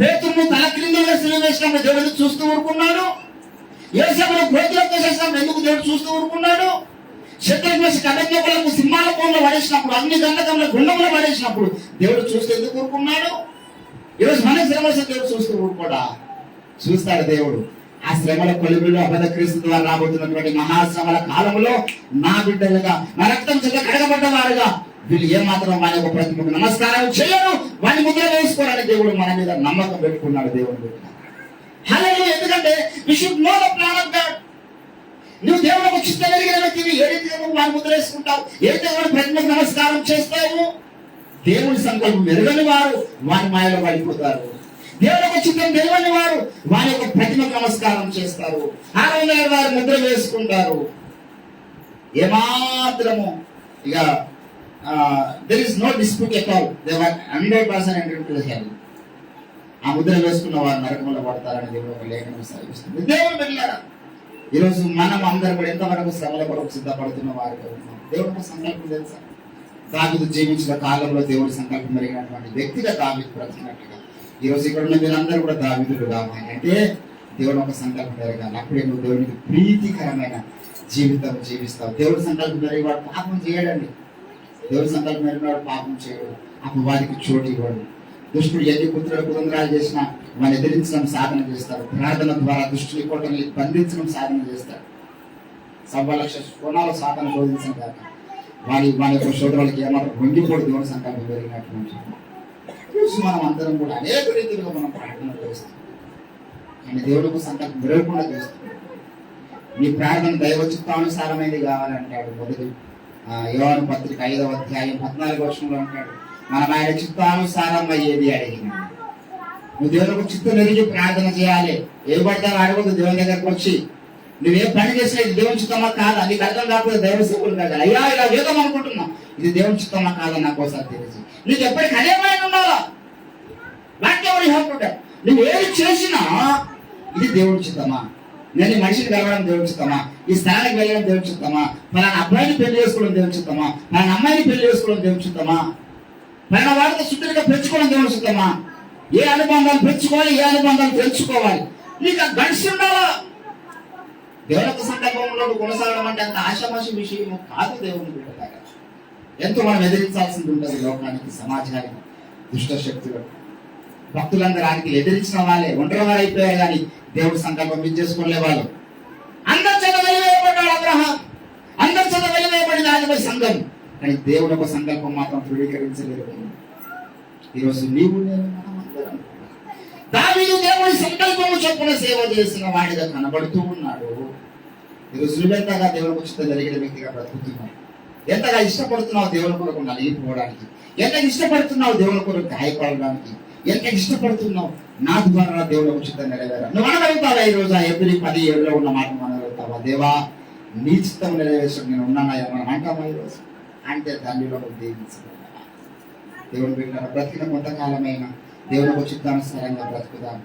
పేతురును తల క్రిందగా సిలువ వేసినప్పుడు దేవుడు చూస్తూ ఊరుకున్నాడు? యేసయ్యను గోతులతో చేసినప్పుడు ఎందుకు దేవుడు చూస్తూ ఊరుకున్నాడు? శత్రుఘ్నకు అబద్ధకులకు సింహాల కోణంలో పడేసినప్పుడు, అగ్ని గంధకంలో గుండంలో పడేసినప్పుడు దేవుడు చూస్తూ ఎందుకు ఊరుకున్నాడు? ఈరోజు మన శ్రమ దేవుడు చూస్తూ ఊరుకోడా? చూస్తాడు దేవుడు. ఆ శ్రమల కొలుగులో అబద్ధ క్రీస్తు ద్వారా రాబోతున్నటువంటి మహాశ్రమల కాలంలో నా బిడ్డలుగా, నా రక్తం చేత కడగబడ్డ వారుగా వీళ్ళు ఏమాత్రం వారి యొక్క ప్రతిమకు నమస్కారం చేయరు, వాని ముద్ర వేసుకోవాలని దేవుడు మన మీద నమ్మకం పెట్టుకున్నాడు. దేవుడు హల్లెలూయా. ఎందుకంటే we should know the plan of God. నువ్వు దేవుడికి చిత్తం కలిగిన వ్యక్తివి, ఏ రీతిగా నువ్వు వాని ముద్ర వేసుకుంటావు, ఏ రీతిగా ప్రతిమకు నమస్కారం చేస్తావు? దేవుడి సంకల్పం ఎరగని వారు వాని మాయలో పడిపోతారు. దేవుడికి చిత్తం తెలియని వారు వారి యొక్క ప్రతిమకు నమస్కారం చేస్తారు, వారు ముద్ర వేసుకుంటారు. ఏమాత్రము ఇక there is no dispute at all. They were 100% entered into the hell. ఆ ముద్ర వేసుకున్న వారు నరకంలో పడతారని దేవుడు ఒక లేఖనం సాగిస్తుంది. దేవుడు వెళ్ళారా? ఈరోజు మనం అందరం కూడా ఎంతవరకు శ్రమల కొరకు సిద్ధపడుతున్న వారుగా ఉన్నాం. దేవుడు సంకల్పం తెలుసా? దావీదు జీవించిన కాలంలో దేవుడి సంకల్పం జరిగినటువంటి వ్యక్తిగా దావీదు బ్రతికినట్టుగా ఈరోజు ఇక్కడ ఉన్న మీరందరూ కూడా దావీదులు కావాలి అంటే దేవుడు ఒక సంకల్పం జరగాలి. అప్పుడే నువ్వు దేవునికి ప్రీతికరమైన జీవితం జీవిస్తావు. దేవుడి సంకల్పం జరిగేవాడు పాపం చేయడండి. దేవుడి సంకల్పం జరిగినవాడు పాపం చేయడు, అపవాదికి చోటు ఇవ్వడు. దుష్టుడు ఎన్ని కుతంత్రాలు చేసినా వాడిని ఎదిరించడం సాధన చేస్తారు. ప్రార్థన ద్వారా దుష్టుని కోటని బంధించడం సాధన చేస్తారు. 1,00,000 కోణాల సాధన శోధించిన కాక వారి యొక్క శోధనలకి ఏమాత్రం వంగిపోడు దేవుడి సంకల్పం జరిగినటువంటి చూసి మనం అందరం కూడా అనేక రీతిలో మనం ప్రార్థన చేస్తాం. కానీ దేవుడికి సంకల్పం జరగకుండా చేస్తున్నాం. నీ ప్రార్థన దైవ చిత్తానుసారమైనది కావాలంటాడు. మొదటి యోహాను పత్రిక 5వ అధ్యాయం 14వ వచనంలో అంటాడు, మనం ఆయన చిత్తానుసారం అయ్యేది అడిగిన. నువ్వు దేవునికి చిత్తం ఎరిగి ప్రార్థన చేయాలి. ఏ పడతావు అడగదు దేవుని దగ్గరకు వచ్చి. నువ్వే పని చేసేది దేవుని చిత్తమా కాదా నీకు అర్థం కాకపోతే దైవ సేవకులు కాదు. అయ్యా ఇలా వేదం అనుకుంటున్నా, ఇది దేవుని చిత్తమా కాదా నాకు ఒకసారి తెలిసి. నీకు ఎప్పటికీ అదేమైనా ఉండాలా? నువ్వు ఏది చేసినా ఇది దేవుని చిత్తమా? నేను ఈ మనిషిని కలవడం దేవుని చిత్తమా? ఈ స్థానానికి వెళ్ళడం దేవుని చిత్తమా? పలానా అబ్బాయిని పెళ్లి చేసుకోవడం దేవుని చిత్తమా? పలానా అమ్మాయిని పెళ్లి చేసుకోవడం దేవుని చిత్తమా? పలానా వారితో చుట్టూగా పెంచుకోవడం దేవుని చిత్తమా? ఏ అనుబంధాలు పెంచుకోవాలి, ఏ అనుబంధాలు పెంచుకోవాలి, నీకు ఆ గడిచి ఉండాలా? దేవుని సంకల్పంలో కొనసాగడం అంటే అంత ఆశామాషి విషయం కాదు. దేవుని బిడ్డలాగా ఎంతో మనం ఎదిరించాల్సింది ఉంటుంది. లోకానికి, సమాజానికి, దుష్ట శక్తులకు, భక్తులందరూ ఆయనకి ఎదిరించిన వాళ్ళే ఒంటరి వారు అయిపోయారు. కానీ దేవుడి సంకల్పం చేసుకోలే వాళ్ళు. అందరి చేత వెలివేయబడ్డాడు అబ్రహాం, అందరి చేత వెలివేయబడింది ఆయన సంఘం. కానీ దేవుడు ఒక సంకల్పం మాత్రం ధృవీకరించలేదు. ఈరోజు నీవు నేను మనమందరం దావీదు దేవుడి సంకల్పము చొప్పున సేవ చేసిన వాడిగా కనబడుతూ ఉన్నాడు. ఈరోజు నువ్వెంతగా దేవుని ఉచిత జరిగిన వ్యక్తిగా బ్రతుకుతున్నావు, ఎంతగా ఇష్టపడుతున్నావు దేవుని కొరకు నలిగిపోవడానికి, ఎంత ఇష్టపడుతున్నావు దేవుని కొరకు గాయపడడానికి, ఎంత ఇష్టపడుతున్నావు నా ద్వారా దేవుని ఉచిత నెరవేరా. నువ్వు అనగలుగుతావా? ఈరోజు ఆ ఏప్రిల్ 17లో ఉన్న మాట అనగలుగుతావా? దేవా నీ చిత్తం నెరవేర్చడం నేను ఉన్నానా మనం అంటామా? ఈరోజు అంటే దానిలో దీవించగలవా? దేవుని బిడ్డ బ్రతికిన కొంతకాలమైన దేవుని చిత్తానుసారంగా బ్రతుకుదాం.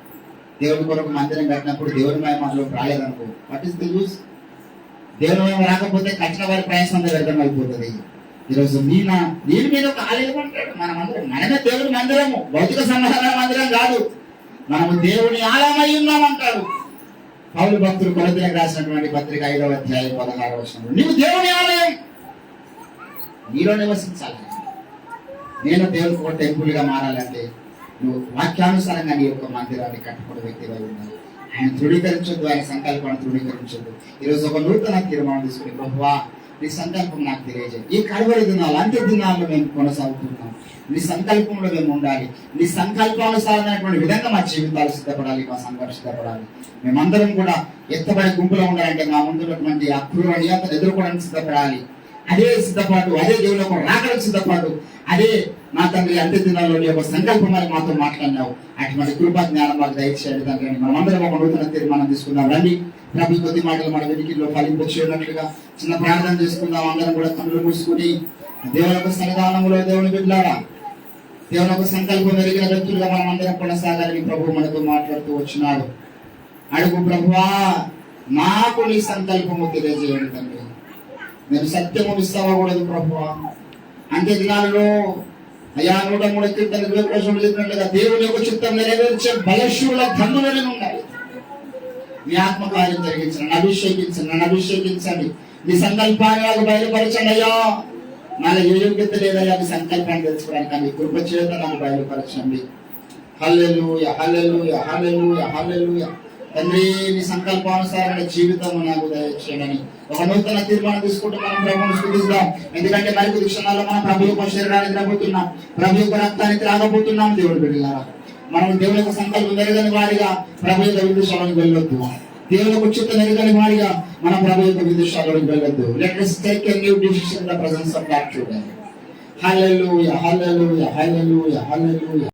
దేవుని కొరకు మందిరం కట్టినప్పుడు దేవుని మహిమ మనలో రాలేదనుకో, వాట్ ఇస్ ది యూస్? దేవుని మహిమ రాకపోతే కట్టిన వారి ప్రయాసం వ్యర్థం అయిపోతుంది. ఈరోజు నేను మీద ఒక ఆలయం అంటాడు. మనమే దేవుని మందిరము, భౌతిక సమాధాన మందిరం కాదు, మనము దేవుని ఆలయం అయి ఉన్నామంటాడు పౌలు భక్తులు కొరింథీయులకు రాసినటువంటి పత్రిక 5వ అధ్యాయం 16వ వచనంలో. నీవు దేవుని ఆలయం, నీలో నివసించాలి. నేను దేవునికి ఒక టెంపుల్ గా మారాలంటే నువ్వు వాక్యానుసారంగా నీ యొక్క మందిరాన్ని కట్టుకునే వ్యక్తిగా ఉండాలి. ఆయన ధృవీకరించొద్దు, ఆయన సంకల్పాన్ని ధృవీకరించొద్దు. ఈరోజు ఒక నూతన తీర్మానం తీసుకుని ప్రభువా నీ సంకల్పం నాకు తెలియజేయండి. ఈ కడవరి దినాలు అంత్య దినాల్లో మేము కొనసాగుతున్నాం. నీ సంకల్పంలో మేము ఉండాలి. నీ సంకల్పానుసారమైనటువంటి విధంగా మా జీవితాలు సిద్ధపడాలి, మా సంఘం సిద్ధపడాలి. మేమందరం కూడా ఎత్తబడి గుంపులో ఉండాలంటే మా ముందున్నటువంటి ఆ క్రూర నియంత్రణ ఎదుర్కోవడానికి సిద్ధపడాలి. అదే సిద్ధపాటు, అదే దేవుని యొక్క రాకడకు సిద్ధపాటు, అదే నా తండ్రి అంత్య దినాల్లో నీ యొక్క సంకల్పమని మాతో మాట్లాడినావు. అటువంటి కృపా జ్ఞానం మాకు దయచేయండి తండ్రి. మనమందరం ఒక నూతన తీర్మానం తీసుకుందాం రండి. ప్రభు కొద్ది మాటలు మన వెనుకల్లో ఫలింపచేయనట్లుగా చిన్న ప్రార్థన చేసుకుందాం. అందరం కూడా కన్నులు మూసుకుని దేవుని యొక్క సన్నిధానంలో దేవుని బిడ్డలారా, దేవుని యొక్క సంకల్పం ఎరిగిన వ్యక్తులుగా మనం అందరం కొనసాగాలని ప్రభు మనతో మాట్లాడుతూ వచ్చినాడు. అడుగు ప్రభువా నాకు నీ సంకల్పము తెలియజేయండి తండ్రి. నేను సత్యము మిస్ అవ్వకూడదు ప్రభువా. అంత్య దినాలలో అయ్యా 103 కీర్తన చెప్పినట్లుగా దేవుని యొక్క చిత్తం నెరవేర్చే బలశూల ధన్నులను ఉండాలి. మీ ఆత్మకార్యం జరిగించండి, నన్ను అభిషేకించండి. నీ సంకల్పాన్ని నాకు బయలుపరచండి అయ్యా. నాకు ఏ యోగ్యత లేదయ్యా నీ సంకల్పాన్ని తెలుసుకోవడానికి, కానీ కృప చేత నాకు బయలుపరచండి. హల్లెలూయా, హల్లెలూయా, హల్లెలూయా, హల్లెలూయా. తండ్రి నీ సంకల్పానుసారమైన జీవితం నాకు దయచేయండి. ఒక నూతన తీర్మానం తీసుకుంటూ మనం ప్రభువును స్తుతిద్దాం. ఎందుకంటే మరికొద్ది క్షణాల్లో మనం ప్రభు యొక్క శరీరానికి రాబోతున్నాం, ప్రభు యొక్క రక్తానికి రాగబోతున్నాం. దేవుడు బిడ్డలారా, మనం దేవుని యొక్క సంకల్పం ఎరగని వారిగా ప్రభు యొక్క విదేశాలకు వెళ్ళొద్దు. దేవుని యొక్క చిత్తం ఎరగని వారిగా మనం ప్రభు యొక్క విదేశాలకు వెళ్ళొద్దు. Let us take a new decision in the presence of God today. Hallelujah, hallelujah, hallelujah, hallelujah.